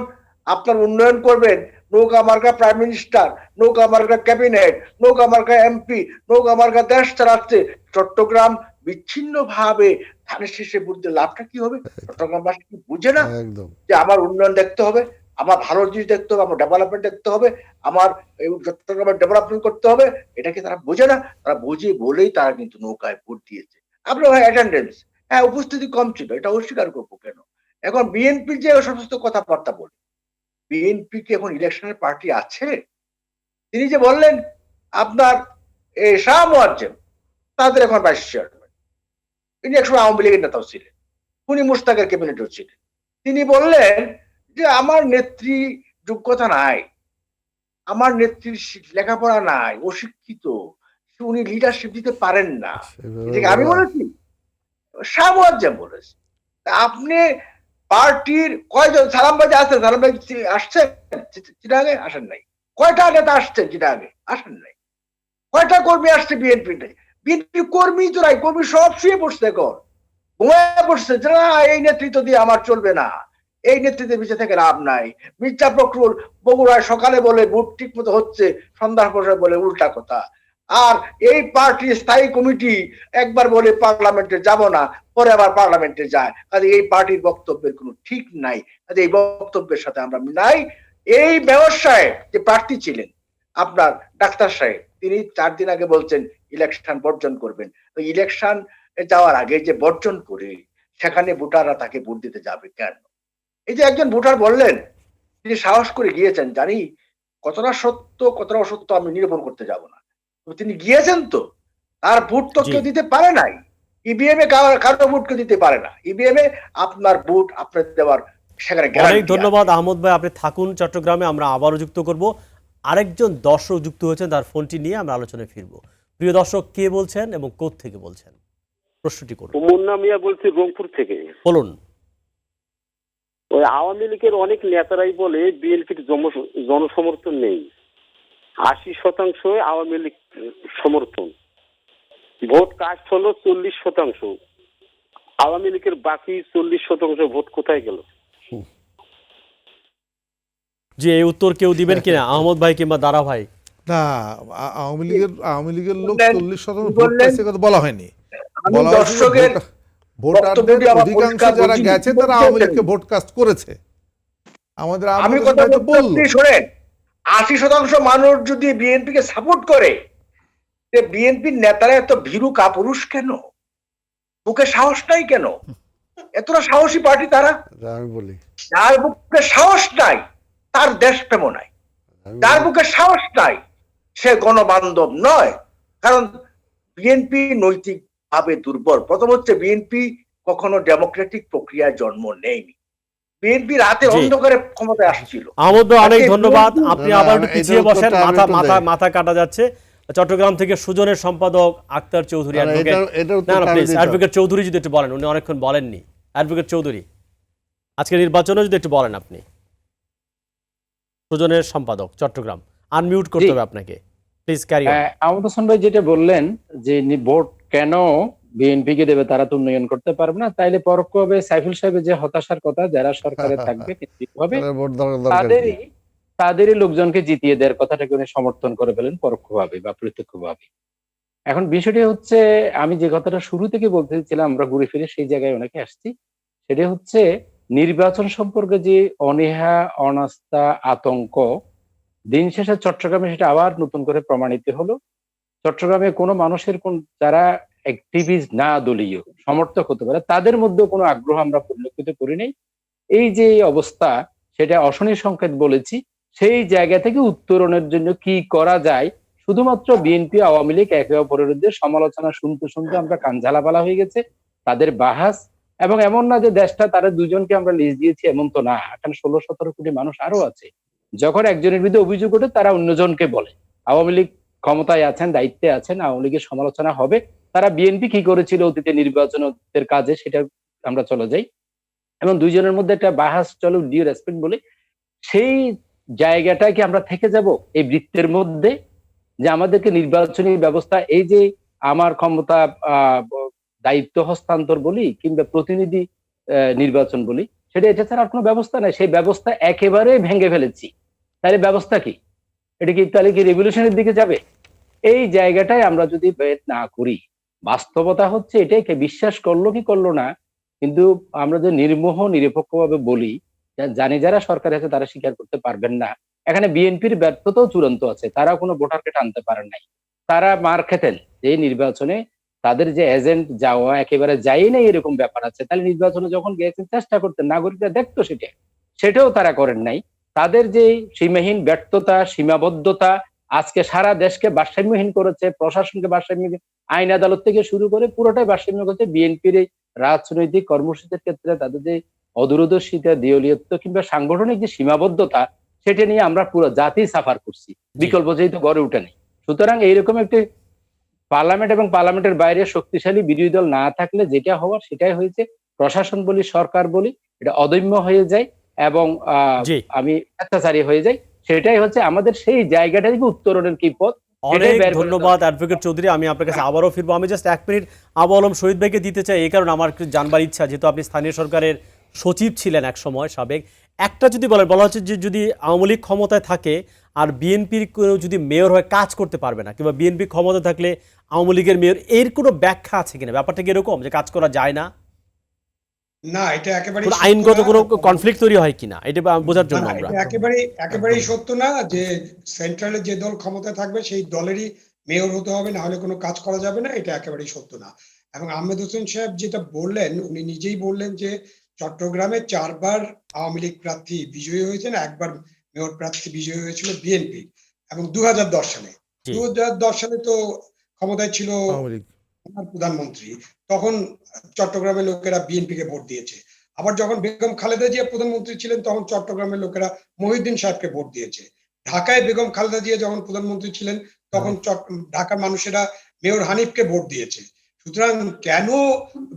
আপনার উন্নয়ন করবেন, নৌকা মার্কা প্রাইম মিনিস্টার, নৌকা মার্কা ক্যাবিনেট, নৌকা মার্কা এমপি, নৌকা মার্কা দেশ চালাচ্ছে। চট্টগ্রাম বিচ্ছিন্ন ভাবে ধানের শীষে ভোট দিয়ে লাভটা কি হবে? চট্টগ্রামবাসী কি বুঝে না যে আমার উন্নয়ন দেখতে হবে, আমার ভালো জিনিস দেখতে হবে, আমার ডেভেলপমেন্ট দেখতে হবে, আমার চট্টগ্রামের ডেভেলপমেন্ট করতে হবে? এটা কি তারা বোঝে না? তারা বুঝে বলেই তারা কিন্তু নৌকায় ভোট দিয়েছে। আপনার অ্যাটেন্ডেন্স, হ্যাঁ উপস্থিতি কম ছিল, এটা অস্বীকার করবো কেন? এখন বিএনপির যে সমস্ত কথাবার্তা বলে, বিএনপি কি এখন ইলেকশনের পার্টি আছে? তিনি যে বললেন আপনার শাহ মোয়াজ্জেম, তাদের এখন ভাইস চেয়ারম্যান, তিনি একসময় আওয়ামী লীগের নেতাও ছিলেন, উনি মুশতাকের ক্যাবিনেটও ছিলেন। তিনি বললেন যে আমার নেত্রী যোগ্যতা নাই, আমার নেত্রীর লেখাপড়া নাই, অশিক্ষিত, উনি লিডারশিপ দিতে পারেন না। এটাকে আমি বলেছি? শাহ মোয়াজ্জেম বলেছে। আপনি পার্টির কয়জন সালাম ভাই আসছেন? সালাম ভাই আসছেন চিটাগাঙ্গে? আসেন নাই। কয়টা নেতা আসছেন চিটাগাঙ্গে? আসেন নাই। কয়টা কর্মী আসছে বিএনপি? বিএনপি কর্মী তো নাই, কর্মী সব শুয়ে পড়ছে, এখন ঘুমায় পড়ছে যে না এই নেতৃত্ব দিয়ে আমার চলবে না, এই নেতৃত্বের পিছিয়ে থেকে লাভ নাই। মির্জা ফখরুল বগুড়ায় সকালে বলে ভোট ঠিক মতো হচ্ছে, সন্ধ্যার পরে বলে উল্টা কথা। আর এই পার্টির স্থায়ী কমিটি একবার বলে পার্লামেন্টে যাব না, পরে আবার পার্লামেন্টে যায়। কাজে এই পার্টির বক্তব্যের কোনো ঠিক নাই, কাজে এই বক্তব্যের সাথে আমরা মিলাই। এই মেয়র সাহেব যে প্রার্থী ছিলেন, আপনার ডাক্তার সাহেব, তিনি 4 দিন আগে বলছেন ইলেকশন বর্জন করবেন। তো ইলেকশন যাওয়ার আগে যে বর্জন করে সেখানে ভোটাররা তাকে ভোট দিতে যাবে কেন? এই যে একজন ভোটার বললেন, তিনি সাহস করে গিয়েছেন, জানি কতটা সত্য কতটা অসত্য আমি নিরূপণ করতে যাব না, তিনি গিয়েছেন, তো তার ভোট তো কেউ দিতে পারে নাই। ইভিএম এ কারো ভোট কেউ দিতে পারে না। ইভিএম এ আপনার ভোট আপনার দেওয়ার সেখানে অনেক ধন্যবাদ আহমদ ভাই, আপনি থাকুন চট্টগ্রামে, আমরা আবারও যুক্ত করব। আরেকজন দর্শক যুক্ত হয়েছেন, তার ফোনটি নিয়ে আমরা আলোচনায় ফিরবো। প্রিয় দর্শক, কে বলছেন এবং কোথা থেকে বলছেন, প্রশ্নটি করুন। মুন্না মিয়া বলছি রংপুর থেকে। বলুন। ওই আওয়ামী লীগের অনেক নেতারাই বলে বিএনপির জনসমর্থন নেই, 80% আওয়ামী লীগ সমর্থন, ভোট কাস্ট হলো 40%, আওয়ামী লীগের বাকি 40% ভোট কোথায় গেল? যে এই উত্তর কেউ দিবেন কিনা, আহমদ ভাই কিংবা দারা ভাই? না, আওয়ামী লীগের লোক 40% ভোট পাইছে কথা বলা হয়নি। বলা হয়েছে ভোটারদের অধিকাংশ যারা গেছে তারা আওয়ামী লীগকে ভোট কাস্ট করেছে। আমাদের আমি কথা বলতে শোনেন, 80% মানুষ যদি বিএনপিকে সাপোর্ট করে, বিএনপির নেতারা এত ভীরু কাপুরুষ কেন? বুকে সাহস নাই কেন? এতটা সাহসী পার্টি তারা। আমি বলি, যার বুকে সাহস নাই তার দেশপ্রেম নাই, যার বুকে সাহস নাই সে গণবান্ধব নয়। কারণ বিএনপি নৈতিক ভাবে দুর্বল। প্রথম হচ্ছে বিএনপি কখনো ডেমোক্রেটিক প্রক্রিয়ায় জন্ম নেয়নি। বিএনপি রাতের অন্ধকারে ক্ষমতায় আসছিল। আহমদ ভাই অনেক ধন্যবাদ, আপনি আবার একটু পিছিয়ে বসেন, মাথা কাটা যাচ্ছে। চট্টগ্রাম থেকে সুজনের সম্পাদক আক্তার চৌধুরী, অ্যাডভোকেট চৌধুরী যদি একটু বলেন, উনি অনেকক্ষণ বলেননি। অ্যাডভোকেট চৌধুরী, আজকে নির্বাচনে যদি একটু বলেন আপনি, সুজনের সম্পাদক চট্টগ্রাম, আনমিউট করতে হবে আপনাকে, please carry on. Ahmad Hasan ভাই যেটা বললেন যে ভোট কেন বিএনপি কে দেবে, তারা তো উন্নয়ন করতে পারবে না, তাইলে পরোক্ষভাবে সাইফুল সাহেবের যে হতাশার কথা, যারা সরকারে থাকবে তাদেরই লোকজনকে জিতিয়ে দেওয়ার কথাটাকে উনি সমর্থন করে ফেলেন পরোক্ষভাবে বা প্রত্যক্ষভাবে। এখন বিষয়টি হচ্ছে, আমি যে কথাটা শুরু থেকে বলতে চাইছিলাম, আমরা ঘুরে ফিরে সেই জায়গায় অনেকে আসছি, সেটা হচ্ছে নির্বাচন সম্পর্কে যে অনীহা, অনাস্থা, আতঙ্ক, দিন শেষে চট্টগ্রামে সেটা আবার নতুন করে প্রমাণিত হলো। চট্টগ্রামে কোনো মানুষের যারা অ্যাক্টিভিস্ট না দলীয় সমর্থক হতে পারে, তাদের মধ্যে কোনো আগ্রহ আমরা পরিলক্ষিত করি নাই। এই যে অবস্থা, সেটা অশনি সংকেত বলেছি। সেই জায়গা থেকে উত্তরণের জন্য কি করা যায়, শুধুমাত্র বিএনপি আওয়ামী লীগ একে অপরের সমালোচনা শুনতে শুনতে আমরা কান ঝালাপালা হয়ে গেছে, তাদের বাহাস। এবং এমন না যে দেশটা তারা দুজনকে আমরা লিজ দিয়েছি, এমন তো না। এখানে 16-17 কোটি মানুষ আরো আছে। যখন একজনের বিরুদ্ধে অভিযোগ ওঠে, তারা অন্যজনকে বলে আওয়ামী লীগ ক্ষমতায় আছেন, দায়িত্বে আছেন, আওয়ামী লীগের সমালোচনা হবে। তারা বিএনপি কি করেছিল অতীতে নির্বাচনের কাজে, সেটা আমরা চলে যাই। এবং দুইজনের মধ্যে একটা বাহাস চলো, ডিউ রেসপেক্ট বলে, সেই জায়গাটায় কি আমরা থেকে যাব এই বৃত্তের মধ্যে, যে আমাদেরকে নির্বাচনী ব্যবস্থা, এই যে আমার ক্ষমতা দায়িত্ব হস্তান্তর বলি কিংবা প্রতিনিধি নির্বাচন বলি, সেটা এটা ছাড়া আর কোনো ব্যবস্থা নাই। সেই ব্যবস্থা একেবারে ভেঙে ফেলেছি। তাহলে ব্যবস্থা কি? এটা কি তাহলে কি রেভলিউশনের দিকে যাবে? এই জায়গাটায় আমরা যদি না করি, বাস্তবতা হচ্ছে এটাই, বিশ্বাস করলো কি করলো না, কিন্তু আমরা যে নির্মোহ নিরপেক্ষভাবে বলি, জানি যারা সরকারে আছে তারা স্বীকার করতে পারবেন না। এখানে বিএনপির ব্যর্থতাও চূড়ান্ত আছে, তারা কোনো ভোটারকে টানতে পারেন নাই। তারা মার খেতেন এই নির্বাচনে, তাদের যে এজেন্ট যাওয়া একেবারে যাই নাই এরকম ব্যাপার আছে। তাহলে নির্বাচনে যখন গিয়েছেন চেষ্টা করতেন, নাগরিকরা দেখতো, সেটাও তারা করেন নাই। তাদের যে সীমাহীন ব্যর্থতা, সীমাবদ্ধতা আজকে সারা দেশকে ভারসাম্যহীন করেছে, প্রশাসনকে ভারসাম্যহীন, আইন আদালত থেকে শুরু করে পুরোটাই ভারসাম্য করেছে। বিএনপির এই রাজনৈতিক কর্মসূচির ক্ষেত্রে তাদের যে অদূরদর্শিতা, দেউলিয়ত্ব কিংবা সাংগঠনিক যে সীমাবদ্ধতা, সেটা নিয়ে আমরা পুরো জাতি সাফার করছি, বিকল্প যেহেতু গড়ে উঠে নেই। সুতরাং এইরকম একটি পার্লামেন্ট এবং পার্লামেন্টের বাইরে শক্তিশালী বিরোধী দল না থাকলে যেটা হওয়ার সেটাই হয়েছে। প্রশাসন বলি, সরকার বলি, এটা অদম্য হয়ে যায় এবং আমি অত্যাচারী হয়ে যাই। সেটাই হচ্ছে আমাদের সেই জায়গাটা থেকে উত্তরণের কি পথ। অনেক ধন্যবাদ অ্যাডভোকেট চৌধুরী, আমি আপনার কাছে আবারও ফিরবো। আমি জাস্ট 1 মিনিট আবু আলম শহীদ ভাইকে দিতে চাই, এই কারণে আমার জানবার ইচ্ছা, যেহেতু আপনি স্থানীয় সরকারের সচিব ছিলেন এক সময়, সাবেক, একটা যদি বলা হচ্ছে যে যদি আওয়ামী লীগ ক্ষমতায় থাকে আর বিএনপির কেউ যদি মেয়র হয়ে কাজ করতে পারবে না, কিংবা বিএনপি ক্ষমতায় থাকলে আওয়ামী লীগের মেয়র, এর কোনো ব্যাখ্যা আছে কিনা? ব্যাপারটা কি এরকম যে কাজ করা যায় না? না, এটা একেবারে কোনো আইনগত কোনো কনফ্লিক্ট তৈরি হয় কিনা, এটা বোঝার জন্য আমরা। একেবারেই সত্য না যে সেন্ট্রালে যে দল ক্ষমতায় থাকবে সেই দলেরই মেয়র হতে হবে, না হলে কোনো কাজ করা যাবে না, এটা একেবারেই সত্য না। এবং আহমেদ হোসেন সাহেব যেটা বললেন, উনি নিজেই বললেন যে চট্টগ্রামে 4 বার আওয়ামী লীগ প্রার্থী বিজয়ী হয়েছেন, একবার মেয়র প্রার্থী বিজয়ী হয়েছিল বিএনপি, এবং 2010 সালে। 2010 সালে তো ক্ষমতায় ছিল প্রধানমন্ত্রী, তখন চট্টগ্রামের লোকেরা বিএনপি কে ভোট দিয়েছে। আবার যখন বেগম খালেদা জিয়া প্রধানমন্ত্রী ছিলেন তখন চট্টগ্রামের লোকেরা মহিউদ্দিন সাহেবকে ভোট দিয়েছে। ঢাকায় বেগম খালেদা জিয়া যখন প্রধানমন্ত্রী ছিলেন তখন ঢাকার মানুষেরা মেয়র হানিফকে ভোট দিয়েছে। সুতরাং কেন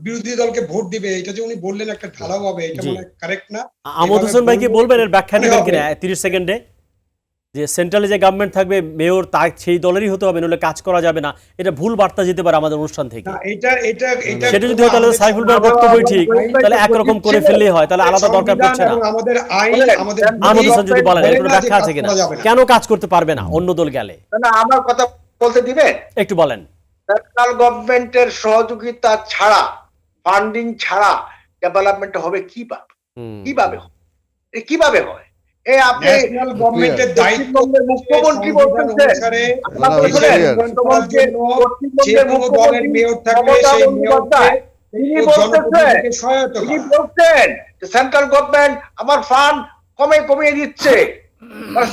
বিরোধী দলকে ভোট দিবে, এটা যে উনি বললেন একটা ঢালাও হবে, এটা মনে হয় কারেক্ট না। আহমদ হোসেন ভাই কি বলবেন এর ব্যাখ্যা দিবেন কিনা 30 সেকেন্ডে? যে সেন্ট্রালে যে গভর্নমেন্ট থাকবে মেয়র তার সেই দলেরই হতে হবে, নইলে কাজ করা যাবে না, এটা ভুল বার্তা যেতে পারে আমাদের অনুষ্ঠান থেকে। সেটা যদি হয় তাহলে সাইফুল ভাইয়ের বক্তব্যই ঠিক, তাহলে একরকম করে ফেললেই হয়, তাহলে আলাদা দরকার পড়ছে না। আমাদের আইন, আমাদের আহমদ হোসেন যদি বলেন এর কোনো ব্যাখ্যা আছে কিনা, কেন কাজ করতে পারবে না অন্য দল গেলে? না, আমার কথা বলতে দিবেন? একটু বলেন। সেন্ট্রাল গভর্নমেন্টের সহযোগিতা ছাড়া, ফান্ডিং ছাড়া ডেভেলপমেন্ট হবে কিভাবে? কিভাবে হয়? এই আপনি ন্যাশনাল গভর্নমেন্টের দায়িত্ব মুখ্যমন্ত্রী বলছেন দলের মেয়র থাকবে সেই মেয়রকে সেন্ট্রাল গভর্নমেন্ট আমার ফান্ড কমিয়ে দিচ্ছে,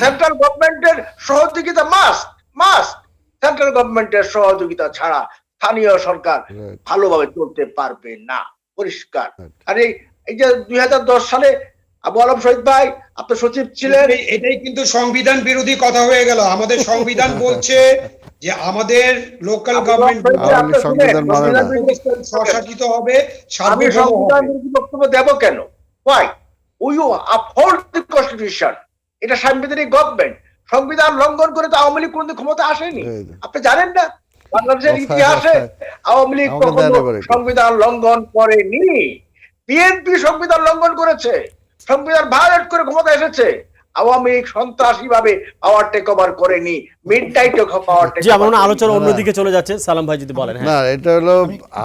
সেন্ট্রাল গভর্নমেন্টের সহযোগিতা মাস্ট। সেন্ট্রাল গভর্নমেন্টের সহযোগিতা ছাড়া স্থানীয় সরকার ভালোভাবে চলতে পারবে না, পরিষ্কার। আর এই যে 2010 সালে আবু আলম শহীদ ভাই আপনার সচিব ছিলেন, এটাই কিন্তু সংবিধান বিরোধী কথা হয়ে গেল। আমাদের সংবিধান বলছে যে আমাদের লোকাল গভর্নমেন্ট স্বশাসিত হবে, আমি সংবিধান বিরোধী বক্তব্য দেব কেন? Why? You uphold the constitution. এটা সাংবিধানিক গভর্নমেন্ট। সংবিধান লঙ্ঘন করে তো আওয়ামী লীগ কোনদিন ক্ষমতা আসেনি, আপনি জানেন না? বাংলাদেশের ইতিহাসে আওয়ামী লীগ কখনো সংবিধান লঙ্ঘন করেনি। বিএনপি সংবিধান লঙ্ঘন করেছে, সংবিধান ভায়োলেট করে ক্ষমতা এসেছে। আওয়ামী লীগ সন্ত্রাসী ভাবে পাওয়ার টেক ওভার করেনি, মিডনাইট পাওয়ার টেক। জি, আমরা আলোচনা অন্যদিকে চলে যাচ্ছে। সালাম ভাই যদি বলেন। না, এটা হলো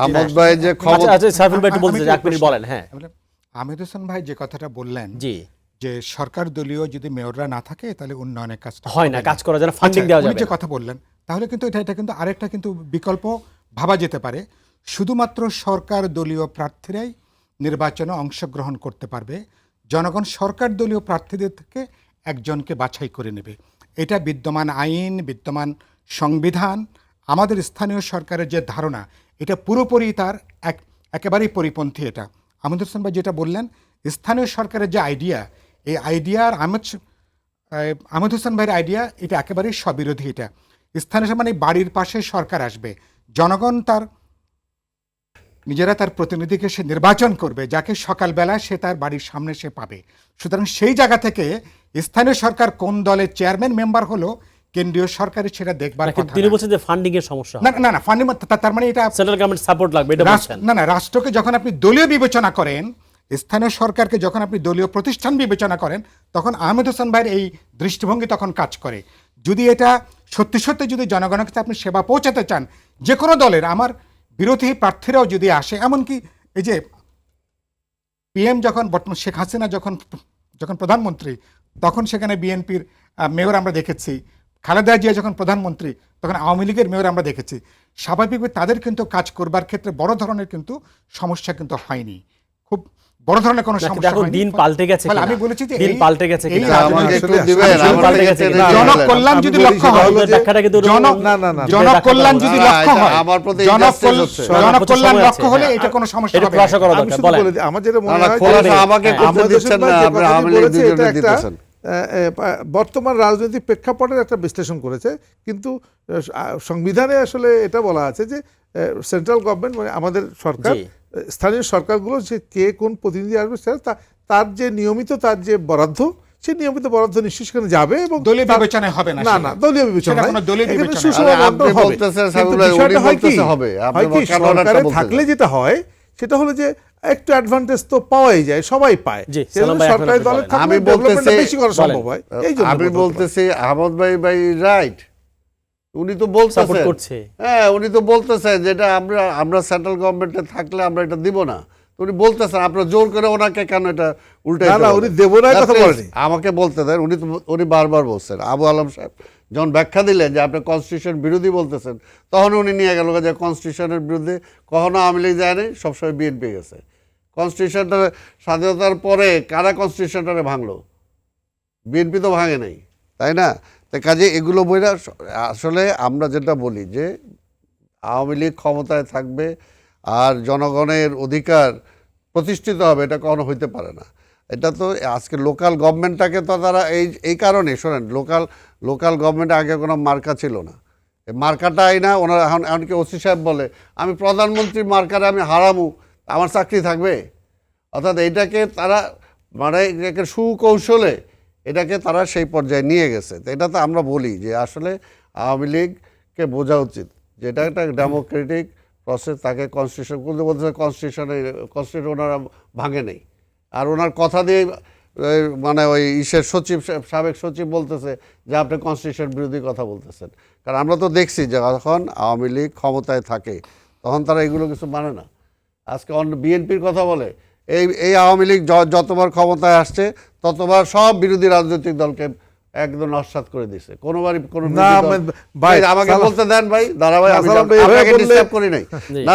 আহমদ ভাই যে ক্ষমতা, আচ্ছা সাইফুল ভাই একটু বলতে চাই, 1 মিনিট বলেন। হ্যাঁ, আহমেদ হোসেন ভাই যে কথাটা বললেন, জি, যে সরকার দলীয় যদি মেয়ররা না থাকে তাহলে উন্নয়নের কাজ হয় না, কাজ করা যায় না, ফান্ডিং দেওয়া যাবে না। যে কথা বললেন, তাহলে কিন্তু এটা কিন্তু আরেকটা কিন্তু বিকল্প ভাবা যেতে পারে। শুধুমাত্র সরকার দলীয় প্রার্থীরাই নির্বাচনে অংশগ্রহণ করতে পারবে, জনগণ সরকার দলীয় প্রার্থীদের থেকে একজনকে বাছাই করে নেবে। এটা বিদ্যমান আইন, বিদ্যমান সংবিধান, আমাদের স্থানীয় সরকারের যে ধারণা, এটা পুরোপুরি তার একেবারেই পরিপন্থী। এটা আহমেদ হোসেন ভাই যেটা বললেন, স্থানীয় সরকারের যে আইডিয়া, এই আইডিয়ার আহমেদ হোসেন ভাইয়ের আইডিয়া এটা একেবারেই স্ববিরোধী। এটা স্থানীয় মানে বাড়ির পাশে সরকার আসবে, জনগণ তার নিজেরা তার প্রতিনিধিকে সে নির্বাচন করবে, যাকে সকালবেলা সে তার বাড়ির সামনে সে পাবে। সুতরাং সেই জায়গা থেকে স্থানীয় সরকার কোন দলের চেয়ারম্যান মেম্বার হলো, কেন্দ্রীয় সরকারের সেটা দেখবার কথা। তিনি বলছেন যে ফান্ডিং এর সমস্যা। না, ফান্ডিং তার মানে এটা সেন্ট্রাল গভর্নমেন্ট সাপোর্ট লাগবে, এটা বলছেন। না, রাষ্ট্রকে যখন আপনি দলীয় বিবেচনা করেন, স্থানীয় সরকারকে যখন আপনি দলীয় প্রতিষ্ঠান বিবেচনা করেন, তখন আহমেদ হোসেন ভাইয়ের এই দৃষ্টিভঙ্গি তখন কাজ করে। যদি এটা সত্যি সত্যি যদি জনগণের কাছে আপনি সেবা পৌঁছাতে চান, যে কোনো দলের, আমার বিরোধী প্রার্থীরাও যদি আসে, এমনকি এই যে পিএম যখন বর্তমান শেখ হাসিনা যখন প্রধানমন্ত্রী, তখন সেখানে বিএনপির মেয়র আমরা দেখেছি। খালেদা জিয়া যখন প্রধানমন্ত্রী, তখন আওয়ামী লীগের মেয়র আমরা দেখেছি। স্বাভাবিকভাবে তাদের কিন্তু কাজ করবার ক্ষেত্রে বড় ধরনের কিন্তু সমস্যা কিন্তু হয়নি, খুব বড় ধরনের কোনো সমস্যা হয়নি। দিন পাল্টে গেছে, আমি বলেছি যে দিন পাল্টে গেছে কিনা, জনকল্যাণ যদি লক্ষ্য হয়, জনকল্যাণ যদি লক্ষ্য হয়, জনকল্যাণ লক্ষ্য হলে এটা কোনো সমস্যা হবে না। আমার যেটা মনে হয়, আমাকে বর্তমান রাজনৈতিক প্রেক্ষাপটের একটা বিশ্লেষণ করেছে, কিন্তু সংবিধানে আসলে এটা বলা আছে যে সেন্ট্রাল গভর্নমেন্ট মানে আমাদের সরকার, স্থানীয় সরকারগুলো যে কে কোন প্রতিনিধি আসবে তার যে নিয়মিত তার যে বরাদ্দ, সেই নিয়মিত বরাদ্দ নিশ্চয়ই সেখানে যাবে এবং দলীয় বিবেচনায় হবে না। না, দলীয় বিবেচনা সরকারে থাকলে যেটা হয় সেটা হলো যে একটু অ্যাডভান্টেজ তো পাওয়াই যায়, সবাই পায়। জি, সেজন্য সালাম ভাই, সরকারি এখন দলের আপনি থাকলে আমি ডেভেলপমেন্টটা বলতেছি- বেশি করা সম্ভব হয়, এই জন্য আমি বলতে পারি। বলতেছি আহমদ ভাই রাইট, উনি তো সাপোর্ট বলতেছেন, করছে। হ্যাঁ উনি তো বলতেছেন যেটা আমরা সেন্ট্রাল গভর্নমেন্টে থাকলে আমরা এটা দিব না। তো উনি বলতেছেন আপনারা জোর করে ওনাকে কেন এটা উল্টাই না, না, উনি দেব না কথা বলেনি। আমাকে বলতে দেন। উনি বারবার বলছেন, আবু আলম সাহেব যখন ব্যাখ্যা দিলেন যে আপনি কনস্টিটিউশন বিরোধী বলতেছেন, তখন উনি নিয়ে গেল যে কনস্টিটিউশনের বিরুদ্ধে কখনো আওয়ামী লীগ যায় নাই, সবসময় বিএনপি গেছে। কনস্টিটিউশনটা স্বাধীনতার পরে কারা কনস্টিটিউশনটারে ভাঙলো? বিএনপি তো ভাঙে নাই, তাই না? তো কাজে এগুলো বইরা আসলে আমরা যেটা বলি যে আওয়ামী লীগ ক্ষমতায় থাকবে আর জনগণের অধিকার প্রতিষ্ঠিত হবে, এটা কখনো হইতে পারে না। এটা তো আজকে লোকাল গভর্নমেন্টটাকে তো তারা এই কারণে শোনেন, লোকাল গভর্নমেন্টে আগে কোনো মার্কা ছিল না, এই মার্কাটাই না ওনারা এমনকি ওসি সাহেব বলে আমি প্রধানমন্ত্রীর মার্কারে আমি হারামু, আমার চাকরি থাকবে। অর্থাৎ এইটাকে তারা মানে এটাকে সুকৌশলে এটাকে তারা সেই পর্যায়ে নিয়ে গেছে। তো এটা তো আমরা বলি যে আসলে আওয়ামী লীগকে বোঝা উচিত যে এটা একটা ডেমোক্রেটিক প্রসেস, তাকে কনস্টিটিউশন করতে বলতেছে, কনস্টিটিউশন ওনারা ভাঙে নেই। আর ওনার কথা দিয়ে মানে ওই সচিব সাবেক সচিব বলতেছে যে আপনি কনস্টিটিউশন বিরোধী কথা বলতেছেন। কারণ আমরা তো দেখছি যে যখন আওয়ামী লীগ ক্ষমতায় থাকে তখন তারা এগুলো কিছু মানে না। আজকে বিএনপির কথা বলে, এই আওয়ামী লীগ যতবার ক্ষমতায় আসছে ততবার সব বিরোধী রাজনৈতিক দলকে একদম নস্যাৎ করে দিছে। কোনোবারই কোনো না, ভাই, আমাকে বলতে দেন ভাই, দাঁড়া ভাই, আমি সালাম ভাই, এভাবে আপনাকে বললে- ডিস্টার্ব করি নাই।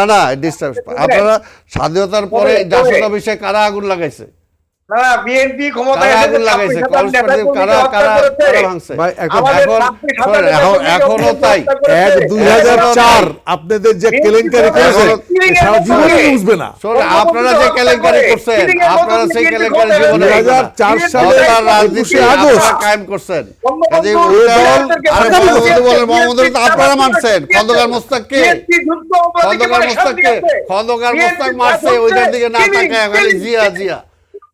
না ডিস্টার্ব। আপনারা স্বাধীনতার পরে জাসদ অফিসে কারা আগুন লাগাইছে? না, বিএনপি ক্ষমতায় কারা এসে আগুন লাগাইছে? 26,000 নেতা কর্মীকে কারা হত্যা কারা করেছে। কারা ভাঙছে? ভাই, এখন আমাদের এখন 26,000 শোনেন, নেতা কর্মীকে এখনো হত্যা তাই। করেছে। 2004 আপনাদের যে কেলেঙ্কারি করেছে সারা জীবনে বুঝবে না। শোনেন, আপনারা যে কেলেঙ্কারি করছেন, আপনারা সেই কেলেঙ্কারি জীবনে 2004 সালে সরকার রাজনীতি 21শে আগস্ট আপনারা কায়েম করছেন। কাজে বঙ্গবন্ধু উল্টা নেতাদেরকে আরে হত্যা বঙ্গবন্ধু করেছে। বলেন, বঙ্গবন্ধু তো আপনারা মানছেন। খন্দকার মোস্তাক কে? বিএনপি যুদ্ধ অপরাধীকে খন্দকার প্রশাসন মোস্তাক কে? দিয়েছে। খন্দকার মোস্তাক বিএনপি মারছে, ওইটার দিকে না killing, তাকায় খালি killing, জিয়া killing। জিয়া।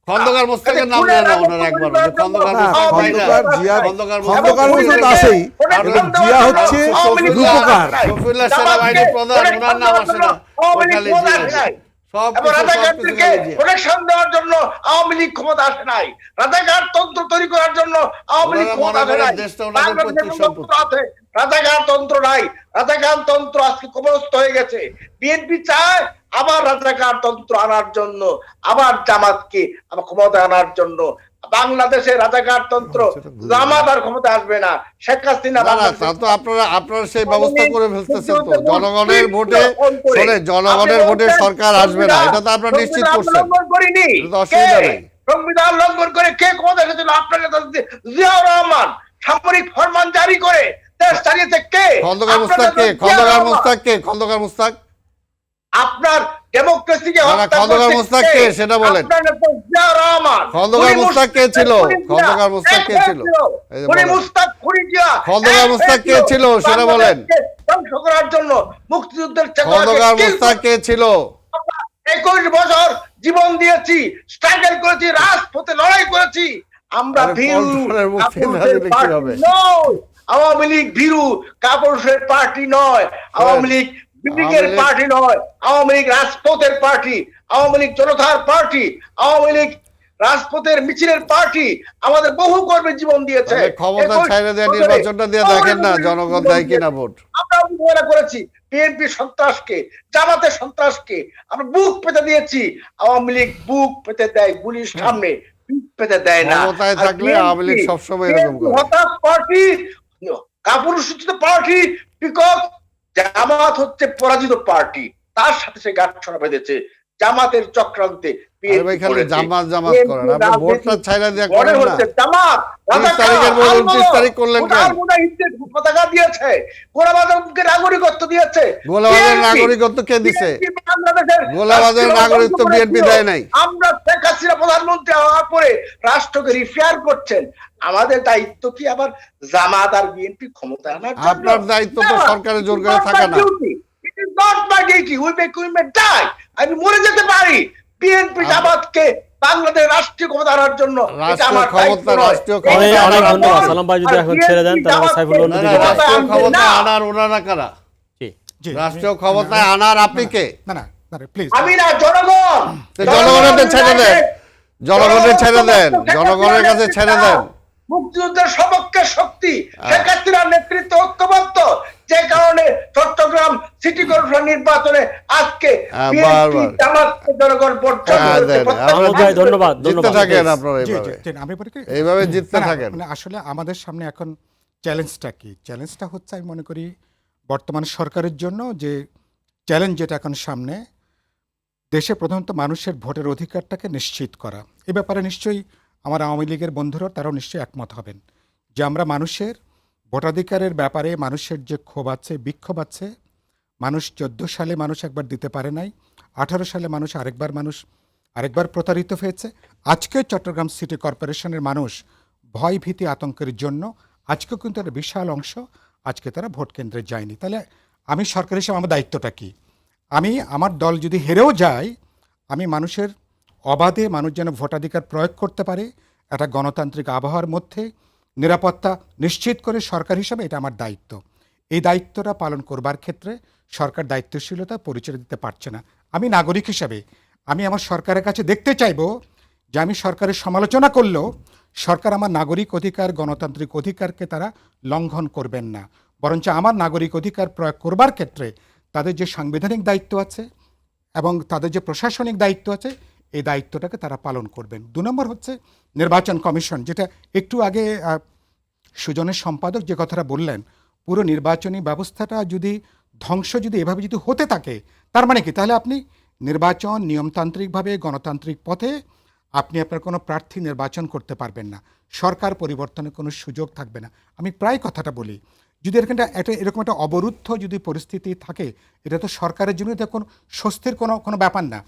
খন্দকার মোস্তাকের নাম নেয় না ওনারা একবার, যে খন্দকার না, মোস্তাক ভাই না। খন্দকার জিয়া, খন্দকার খন্দকার মোস্তাক মোস্তাক আছেই, এবং জিয়া হচ্ছে রূপকার। শফিউল্লাহ সেনাবাহিনী প্রধান, ওনার নাম আসে না। ওই খালি জিয়া। সব এবং কিছু রাজাকারদেরকে খালি জিয়া। প্রোটেকশন দেওয়ার জন্য আওয়ামী লীগ ক্ষমতা আসে নাই। রাজাকার তন্ত্র তৈরি করার জন্য আওয়ামী লীগ ওনারা ক্ষমতা মনে আসে করেন নাই। দেশটা ওনাদের বাংলাদেশে পৈতৃক তন্ত্র সম্পত্তি। আছে, রাজাকার তন্ত্র নাই। রাজাকার তন্ত্র আজকে কবরস্থ হয়ে গেছে। বিএনপি চায় আবার রাজাকার তন্ত্র আনার জন্য, আবার জামাতকে আবার ক্ষমতা আনার জন্য। বাংলাদেশে রাজাকার তন্ত্র, জামাত আর ক্ষমতা আসবে না। শেখ হাসিনা না তা তো আপনারা সেই ব্যবস্থা করে ফেলতেছেন তো। জনগণের ভোটে শোনে, জনগণের ভোটে সরকার আসবে না, এটা তো আপনারা নিশ্চিত করছেন। লঙ্ঘন করিনি। এটা তো অসুবিধা কে? নেই। সংবিধান লঙ্ঘন করে কে ক্ষমতা এসেছিল? আপনার নেতা জিয়াউর রহমান সামরিক ফরমান জারি করে দেশ চালিয়েছে কে? খন্দকার আপনার মোস্তাক কে? নেতা জিয়াউর খন্দকার রহমান। মোস্তাক কে? খন্দকার মোস্তাক আপনার ডেমোক্রেসিকে না, হত্যা খন্দকার করছে মোস্তাক কে? সেটা বলেন। আপনার নেতা জিয়াউর রহমান। খন্দকার উনি মোস্তাক কে ছিল? খুনি জিয়া, খন্দকার মোস্তাক কে এক ছিল? এই যে উনি বলেন। মুস্তাক খুনি জিয়া, খন্দকার এক মোস্তাক কে ছিল? সেটা বলেন। বাংলাদেশকে ধ্বংস করার জন্য মুক্তিযুদ্ধের চেতনাকে খন্দকার kill মোস্তাক কে ছিল? 21 বছর জীবন দিয়েছি, স্ট্রাগল করেছি, রাজপথে লড়াই করেছি। আমরা আরে ভীরু পল্টনের মুক্তি না কাপুরুষের দিলে কি পার্টি হবে? নয়। আওয়ামী লীগ ভীরু কাপুরুষের পার্টি নয়। আওয়ামী লীগ বিবেকের আওয়ামী লীগ- পার্টি নয়। আওয়ামী লীগ রাজপথের পার্টি। আওয়ামী লীগ জনতার পার্টি। আওয়ামী লীগ রাজপথের মিছিলের পার্টি। আমাদের বহু কর্মী জীবন দিয়েছে। তাহলে ক্ষমতা 21 ছাইড়া দিয়ে বছরে নির্বাচনটা দিয়ে দেখেন না জনগণ দেয় কিনা ভোট। আমরা অবহেলা করেছি বিএনপি সন্ত্রাসকে, জামাতের সন্ত্রাসকে আমরা বুক পেতে দিয়েছি। আওয়ামী লীগ বুক পেতে দেয় গুলির সামনে, বুক পেতে দেয় না। ক্ষমতায় আর থাকলে BNP আওয়ামী লীগ সবসময় এরকম করে। হতাশ পার্টি, কাপুরুষোচিত পার্টি, বিকজ জামাত হচ্ছে পরাজিত পার্টি। তার সাথে সে গাঁটছড়া বেঁধেছে জামাতের চক্রান্তে। আরে ভাই খালি জামাত জামাত করেন, আপনি ভোটটা ছাইড়া দিয়ে মনে করেন না। হচ্ছে জামাত 30 তারিখের ভোট 29 তারিখ করলেন কেন? পতাকা দিয়েছে, গোলাবাজারকে নাগরিকত্ব দিয়েছে। গোলাবাজারের BNP নাগরিকত্ব কে দিছে? বাংলাদেশের গোলাবাজারের নাগরিকত্ব বিএনপি দেয় নাই। আমরা শেখ হাসিনা প্রধানমন্ত্রী হওয়ার পরে রাষ্ট্রকে রিফেয়ার করছেন। আমাদের দায়িত্ব কি আবার জামাত আর বিএনপি ক্ষমতা আনার জন্য? আপনার দায়িত্ব তো না, সরকারের জোর it is করে not থাকা my না। duty. It is not my duty. We may die. আমি মরে যেতে পারি। বিএনপি জামাতকে বাংলাদেশ রাষ্ট্রীয় ক্ষমতা আনার জন্য এটা রাষ্ট্রীয় আমার দায়িত্ব ক্ষমতা, নয়। রাষ্ট্রীয় এটা অনেক ক্ষমতা অনেক আমার ধন্যবাদ। দল। সালাম ভাই যদি আর এখন ছেড়ে দেন, তাহলে বিএনপি সাইফুল অন্য না, দিকে না, যাবে। রাষ্ট্রীয় ক্ষমতা না। আনার ওনারা কারা? জি। জি, রাষ্ট্রীয় আমি- ক্ষমতায় আনার আপনি কে? না না প্লিজ। আমি না, জনগণ। তো জনগণের ছেড়ে দেন, জনগণের ছেড়ে দেন, জনগণের কাছে ছেড়ে দেন। মুক্তিযুদ্ধের সপক্ষে শক্তি শেখ হাসিনার নেতৃত্ব ঐক্যবদ্ধ, যে কারণে চট্টগ্রাম সিটি কর্পোরেশন নির্বাচনে আজকে বিএনপি জামাতকে জনগণ ধন্যবাদ। জিততে থাকেন আপনারা জি, এইভাবে, জি, আমি বলি কি, এইভাবে জিততে না, থাকেন। মানে আসলে আমাদের সামনে এখন চ্যালেঞ্জটা কি? চ্যালেঞ্জটা হচ্ছে আমি মনে করি বর্তমান সরকারের জন্য যে চ্যালেঞ্জ যেটা এখন সামনে, দেশে প্রধানত মানুষের ভোটের অধিকারটাকে নিশ্চিত করা। এ ব্যাপারে নিশ্চয়ই আমার আওয়ামী লীগের বন্ধুরা তারাও নিশ্চয়ই একমত হবেন যে আমরা মানুষের ভোটাধিকারের ব্যাপারে মানুষের যে ক্ষোভ আছে, বিক্ষোভ আছে, মানুষ 14 সালে মানুষ একবার দিতে পারে নাই, 18 সালে মানুষ আরেকবার প্রতারিত হয়েছে। আজকে চট্টগ্রাম সিটি কর্পোরেশনের মানুষ ভয় ভীতি আতঙ্কের জন্য আজকেও কিন্তু একটা বিশাল অংশ আজকে তারা ভোট কেন্দ্রে যায়নি। তাহলে আমি সরকার হিসেবে আমার দায়িত্বটা কি? আমি আমার দল যদি হেরেও যায়, আমি মানুষের অবাধে মানুষ যেন ভোটাধিকার প্রয়োগ করতে পারে একটা গণতান্ত্রিক আবহাওয়ার মধ্যে নিরাপত্তা নিশ্চিত করে সরকার হিসাবে এটা আমার দায়িত্ব। এই দায়িত্বটা পালন করবার ক্ষেত্রে সরকার দায়িত্বশীলতা পরিচয় দিতে পারছে না। আমি নাগরিক হিসাবে আমি আমার সরকারের কাছে দেখতে চাইব যে আমি সরকারের সমালোচনা করলেও সরকার আমার নাগরিক অধিকার, গণতান্ত্রিক অধিকারকে তারা লঙ্ঘন করবেন না, বরঞ্চ আমার নাগরিক অধিকার প্রয়োগ করবার ক্ষেত্রে তাদের যে সাংবিধানিক দায়িত্ব আছে এবং তাদের যে প্রশাসনিক দায়িত্ব আছে, এই দায়িত্বটাকে তারা পালন করবেন। 2 নম্বর হচ্ছে নির্বাচন কমিশন, যেটা একটু আগে সুজনের সম্পাদক যে কথাটা বললেন, পুরো নির্বাচনী ব্যবস্থাটা যদি ধ্বংস যদি এভাবে যদি হতে থাকে, তার মানে কি? তাহলে আপনি নির্বাচন নিয়মতান্ত্রিকভাবে গণতান্ত্রিক পথে আপনি আপনার কোনো প্রার্থী নির্বাচন করতে পারবেন না, সরকার পরিবর্তনের কোনো সুযোগ থাকবে না। আমি প্রায় কথাটা বলি, যদি এরকম একটা অবরুদ্ধ যদি পরিস্থিতি থাকে, এটা তো সরকারের জন্য তো কোনো স্বস্তির কোনো ব্যাপার না।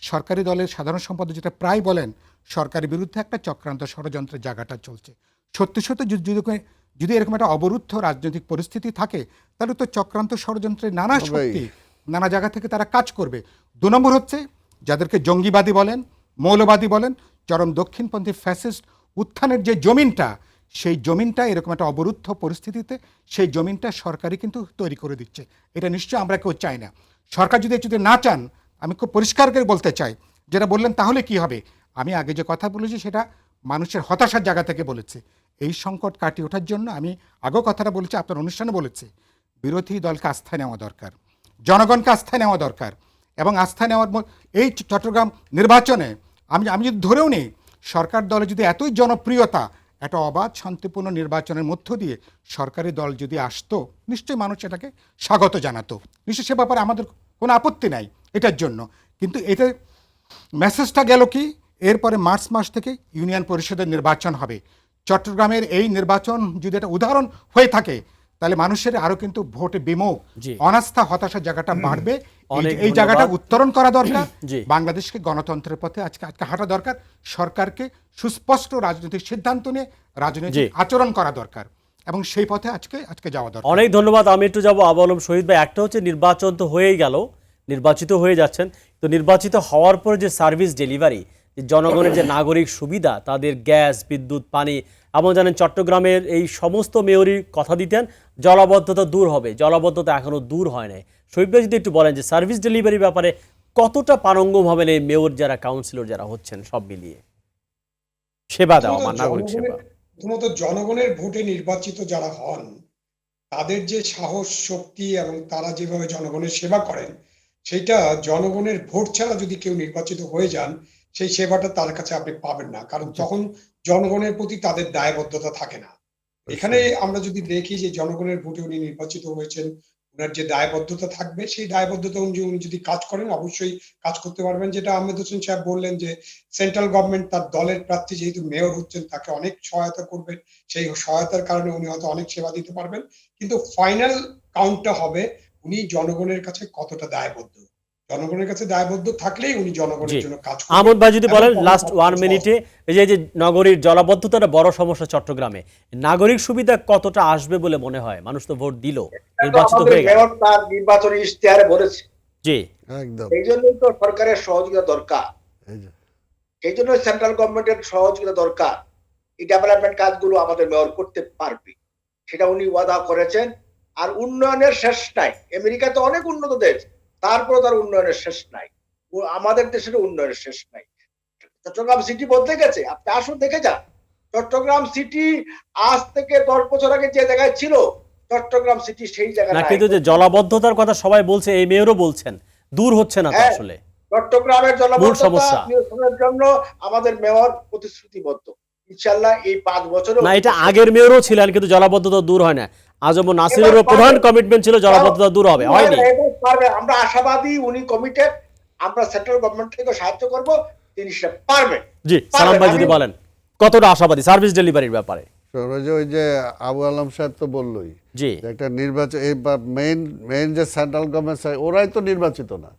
সরকারি দলের সাধারণ সম্পাদক যেটা প্রায় বলেন, সরকারের বিরুদ্ধে একটা চক্রান্ত ষড়যন্ত্রের জায়গাটা চলছে। সত্যি যদি এরকম একটা অবরুদ্ধ রাজনৈতিক পরিস্থিতি থাকে, তাহলে তো চক্রান্ত ষড়যন্ত্রের নানা শক্তি নানা জায়গা থেকে তারা কাজ করবে। 2 নম্বর হচ্ছে যাদেরকে জঙ্গিবাদী বলেন, মৌলবাদী বলেন, চরম দক্ষিণপন্থী ফ্যাসিস্ট উত্থানের যে জমিনটা, সেই জমিনটা এরকম একটা অবরুদ্ধ পরিস্থিতিতে সেই জমিনটা সরকারই কিন্তু তৈরি করে দিচ্ছে। এটা নিশ্চয়ই আমরা কেউ চাই না। সরকার যদি না চান, আমি খুব পরিষ্কার করে বলতে চাই, যেটা বললেন তাহলে কি হবে, আমি আগে যে কথা বলেছি সেটা মানুষের হতাশার জায়গা থেকে বলেছি। এই সংকট কাটিয়ে ওঠার জন্য আমি আগেও কথাটা বলেছি, আপনার অনুষ্ঠানে বলেছি, বিরোধী দলকে আস্থায় নেওয়া দরকার, জনগণকে আস্থায় নেওয়া দরকার। এবং আস্থা নেওয়ার এই চট্টগ্রাম নির্বাচনে আমি যদি ধরেও নিই, সরকার দলে যদি এতই জনপ্রিয়তা, একটা অবাধ শান্তিপূর্ণ নির্বাচনের মধ্য দিয়ে সরকারি দল যদি আসতো, নিশ্চয়ই মানুষ এটাকে স্বাগত জানাতো, নিশ্চয়ই সে ব্যাপারে আমাদের কোনো আপত্তি নাই এটার জন্য। কিন্তু এটা মেসেজটা গেল কি, এরপরে মার্চ মাস থেকে ইউনিয়ন পরিষদের নির্বাচন হবে। চট্টগ্রামের এই নির্বাচন যদি একটা উদাহরণ হয়ে থাকে, তাহলে মানুষের আরো কিন্তু ভোটে বিমুখ, অনাস্থা, হতাশার জায়গাটা বাড়বে। এই জায়গাটা উত্তরণ করা দরকার। বাংলাদেশকে গণতন্ত্রের পথে আজকে হাঁটা দরকার। সরকারকে সুস্পষ্ট রাজনৈতিক সিদ্ধান্ত নিয়ে রাজনৈতিক আচরণ করা দরকার এবং সেই পথে আজকে যাওয়া দরকার। অনেক ধন্যবাদ। আমি একটু যাবো আবুল শহীদ ভাই। একটা হচ্ছে নির্বাচন তো হয়েই গেল, নির্বাচিত হয়ে যাচ্ছেন, তো নির্বাচিত হওয়ার পরে যে সার্ভিস ডেলিভারি, জনগণের যে নাগরিক সুবিধা, তাদের গ্যাস, বিদ্যুৎ, পানি, এবং জানেন চট্টগ্রামের এই সমস্ত মেয়রই কথা দিতেন জলাবদ্ধতা দূর হবে, জলাবদ্ধতা এখনো দূর হয় নাই। শহীদ ভাই যদি একটু বলেন যে সার্ভিস ডেলিভারি ব্যাপারে কতটা পারঙ্গম হবেন এই মেয়র যারা, কাউন্সিলর যারা হচ্ছেন, সব মিলিয়ে সেবা দেওয়া, নাগরিক সেবা। প্রথমত জনগণের ভোটে নির্বাচিত যারা হন, তাদের যে সাহস, শক্তি এবং তারা যেভাবে জনগণের সেবা করেন, সেটা জনগণের ভোট ছাড়া যদি কেউ নির্বাচিত হয়ে যান, সেই সেবাটা তার কাছে আপনি পাবেন না, কারণ তখন জনগণের প্রতি তাদের দায়বদ্ধতা থাকে না। এখানে আমরা যদি দেখি যে জনগণের ভোটে উনি নির্বাচিত হয়েছেন, ওনার যে দায়বদ্ধতা থাকবে, সেই দায়বদ্ধতা অনুযায়ী উনি যদি কাজ করেন, অবশ্যই কাজ করতে পারবেন। যেটা আহমেদ হোসেন সাহেব বললেন যে সেন্ট্রাল গভর্নমেন্ট তার দলের প্রার্থী যেহেতু মেয়র হচ্ছেন, তাকে অনেক সহায়তা করবেন, সেই সহায়তার কারণে উনি হয়তো অনেক সেবা দিতে পারবেন। কিন্তু ফাইনাল কাউন্টটা হবে উনি জনগণের কাছে কতটা দায়বদ্ধ। জনগণের কাছে দায়বদ্ধ থাকলেই উনি জনগণের জন্য কাজ করবেন। আহমদ ভাই যদি বলেন লাস্ট 1 মিনিটে, এই যে নগরীর জলাবদ্ধতাটা বড় সমস্যা চট্টগ্রামে, নাগরিক সুবিধা কতটা আসবে বলে মনে হয়? মানুষ তো ভোট দিল, নির্বাচিত হয়ে গেল, মেয়র তার নির্বাচনী ইশতেহারে বলেছে। জি, একদম। এই জন্যই তো সরকারের সহযোগিতা দরকার, এই জন্য সেন্ট্রাল গভর্নমেন্টের সহযোগিতা দরকার। এই ডেভেলপমেন্ট কাজগুলো আমাদের মেয়র করতে পারবে, সেটা উনি ওয়াদা করেছেন। আর উন্নয়নের শেষ নাই, আমেরিকা তো অনেক উন্নত দেশ, তারপরে তার উন্নয়নের শেষ নাই। আমাদের দেশের উন্নয়নের শেষ নাই। চট্টগ্রাম সিটি বদলে গেছে, আপনি আসুন দেখে যান। চট্টগ্রাম সিটি আজ থেকে 10 বছর আগে যে জায়গায় ছিল, চট্টগ্রাম সিটি সেই জায়গায় না, নাই। কিন্তু যে জলাবদ্ধতার কথা সবাই বলছে, এই মেয়রও বলছেন দূর হচ্ছে না তো হ্যাঁ, আসলে। চট্টগ্রামের জলাবদ্ধতা সমস্যা। নিরসনের জন্য আমাদের মেয়র প্রতিশ্রুতিবদ্ধ। ইনশাআল্লাহ এই 5 বছরে না, এটা আগের মেয়রও ছিলেন, কিন্তু জলাবদ্ধতা দূর হয় না। আজম নাসিরেরও প্রধান কমিটমেন্ট ছিল জলাবদ্ধতা দূর হবে, হয়নি। পারবে, আমরা আশাবাদী, উনি কমিটেড। আমরা সেন্ট্রাল গভর্নমেন্ট থেকে সাহায্য করব, তিনি সেটা পারবেন। জি, সালাম ভাই যদি বলেন কতটা আশাবাদী সার্ভিস ডেলিভারির ব্যাপারে। ওই যে আবু আলম সাহেব তো বললোই জি, যে একটা নির্বাচন, এই মেইন যে সেন্ট্রাল গভর্নমেন্ট, ওরাই তো নির্বাচিত না,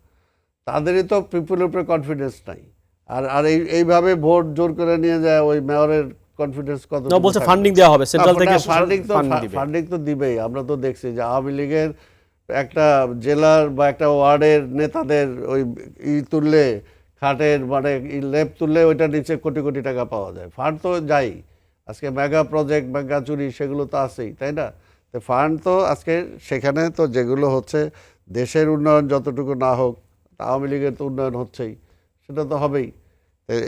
তাদেরই তো পিপুলের উপরে কনফিডেন্স নাই। আর এইভাবে ভোট জোর করে নিয়ে যায়, ওই মেয়রের কনফিডেন্স কত? বলছে ফান্ডিং দেওয়া হবে সেন্ট্রাল থেকে, ফান্ডিং তো দিবেই। আমরা তো দেখছি যে আওয়ামী লীগের একটা জেলার বা একটা ওয়ার্ডের নেতাদের ওই তুললে, খাটের মানে লেপ তুললে ওইটা নিচে কোটি কোটি টাকা পাওয়া যায়। ফান্ড তো যাই, আজকে মেগা প্রজেক্ট, মেগা চুরি, সেগুলো তো আছেই, তাই না? তো ফান্ড তো আজকে সেখানে তো যেগুলো হচ্ছে, দেশের উন্নয়ন যতটুকু না হোক, আওয়ামী লীগের তো উন্নয়ন হচ্ছেই, সেটা তো হবেই।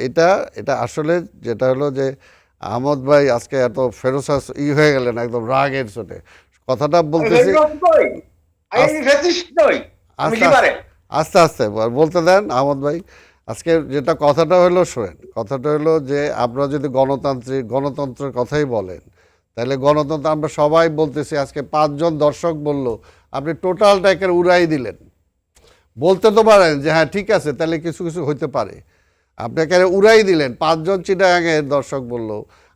এটা আসলে যেটা হলো যে আহমদ ভাই আজকে এত ফেরোসাস হয়ে গেলেন, একদম রাগের চোটে কথাটা বলতেছি। আস্তে আস্তে বলতে দেন আহমদ ভাই। আজকে যেটা কথাটা হলো, শোনেন, কথাটা হলো যে আপনারা যদি গণতন্ত্রের কথাই বলেন, তাহলে গণতন্ত্র আমরা সবাই বলতেছি। আজকে 5 জন দর্শক বলল, আপনি টোটালটাকে উড়াই দিলেন। বলতে তো পারেন যে হ্যাঁ ঠিক আছে, তাহলে কিছু কিছু হইতে পারে। আপনাকে উড়াই দিলেন। 5 জন চিটাগাংয়ের দর্শক বলল,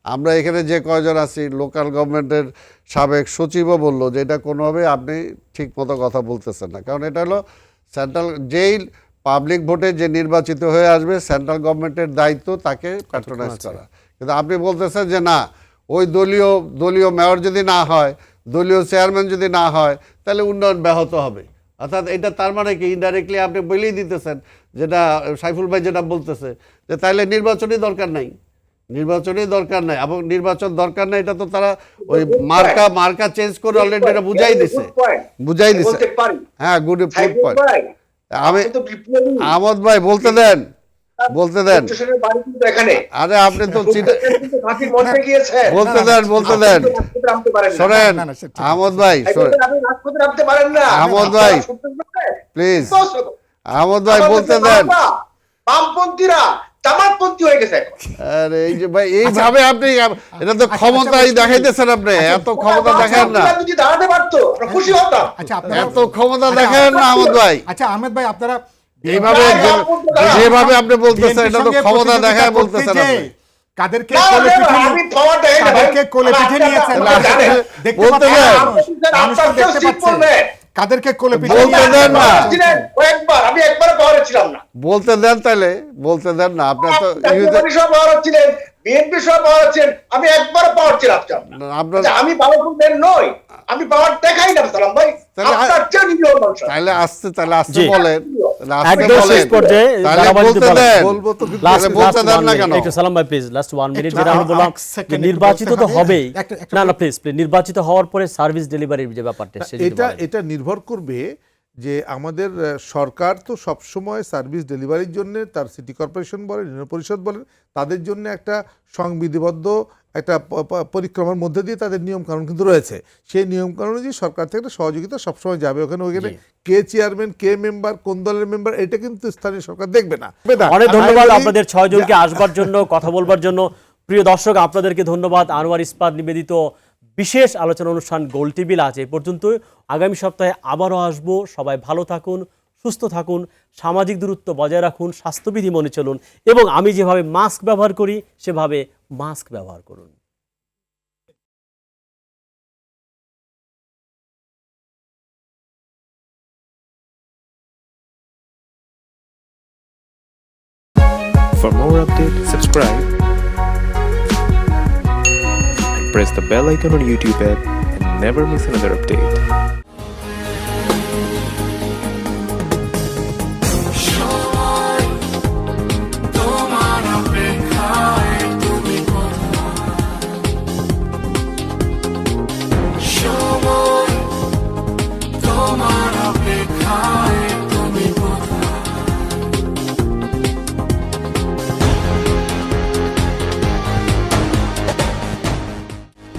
আমরা এখানে যে কয়জন আছি, লোকাল গভর্নমেন্টের সাবেক সচিবও বলল যে এটা কোনোভাবে আপনি ঠিক মতো কথা বলতেছেন না। কারণ এটা হলো সেন্ট্রাল, যেই পাবলিক ভোটে যে নির্বাচিত হয়ে আসবে, সেন্ট্রাল গভর্নমেন্টের দায়িত্ব তাকে প্যাট্রোনাইজ করা। কিন্তু আপনি বলতেছেন যে না, ওই দলীয় মেয়র যদি না হয়, দলীয় চেয়ারম্যান যদি না হয়, তাহলে উন্নয়ন ব্যাহত হবে। অর্থাৎ এটা তার মানে কি, ইনডাইরেক্টলি আপনি বলেই দিতেছেন, যেটা সাইফুল ভাই যেটা বলতেছে, যে তাইলে নির্বাচনই দরকার নাই, এবং নির্বাচন দরকার নাই। এটা তো তারা ওই মার্কা চেঞ্জ করে অলরেডি এটা বুঝাই দিছে। হ্যাঁ, গুড পয়েন্ট। আমি আহমদ ভাই বলতে দেন। আরে আপনি তো বলতে দেন। শোনেন আহমদ ভাই, প্লিজ আহমদ ভাই বলতে দেন। বামপন্থীরা জামাতপন্থী হয়ে গেছে। আরে এই যে ভাই, এইভাবে আপনি এটা তো ক্ষমতাই দেখাইতেছেন। আপনি এত ক্ষমতা দেখেন না, যদি দাঁড়াতে পারতো খুশি হতাম। এত ক্ষমতা দেখেন না আহমদ ভাই। আচ্ছা আহমেদ ভাই, আপনারা এইভাবে যেভাবে আপনি বলতেছেন, এটা তো ক্ষমতা দেখায় বলতেছেন আপনি। কাদেরকে কোলে পিঠে নিয়েছেন বলতে দেন, কাদেরকে কোলে পিঠে বলতে দেন না, আমি একবার পাওয়ারে ছিলাম না। বলতে দেন, তাহলে বলতে দেন না। আপনার তো বিএনপি সহ পাওয়ার ছিলেন, আমি একবার পাওয়ার ছিলাম। আমি পাওয়ারফুল ম্যান নই, আমি পাওয়ার দেখাই না সালাম ভাই। তাহলে আসতে বলেন, একদম শেষ পর্যায়ে বলতে দেন। বলতে দেন না কেন? একটু সালাম ভাই প্লিজ, লাস্ট 1 মিনিট। যেটা আমি বললাম, নির্বাচিত তো হবেই। না প্লিজ, নির্বাচিত হওয়ার পরে সার্ভিস ডেলিভারির যে ব্যাপারটা, এটা নির্ভর করবে যে আমাদের সরকার তো সবসময় সার্ভিস ডেলিভারির জন্য, তার সিটি কর্পোরেশন বলেন, ইউনিয়ন পরিষদ বলেন, তাদের জন্য একটা সংবিধিবদ্ধ একটা পরিক্রমার মধ্যে দিয়ে তাদের নিয়মকানুন কিন্তু রয়েছে। সেই নিয়মকানুন অনুযায়ী সরকার থেকে একটা সহযোগিতা সবসময় যাবে। ওখানে কে চেয়ারম্যান, কে মেম্বার, কোন দলের মেম্বার, এটা কিন্তু স্থানীয় সরকার দেখবে না। অনেক ধন্যবাদ আপনাদের 6 জনকে আসবার জন্য, কথা বলবার জন্য। প্রিয় দর্শক, আপনাদেরকে ধন্যবাদ। আনোয়ার ইস্পাত নিবেদিত বিশেষ আলোচনা অনুষ্ঠান গোল টিভি আজ এ পর্যন্ত। আগামী সপ্তাহে আবারও আসবো। সবাই ভালো থাকুন, সুস্থ থাকুন, সামাজিক দূরত্ব বজায় রাখুন, স্বাস্থ্যবিধি মেনে চলুন, এবং আমি যেভাবে মাস্ক ব্যবহার করি সেভাবে মাস্ক ব্যবহার করুন। For more updates, subscribe and press the bell icon on YouTube app and never miss another update.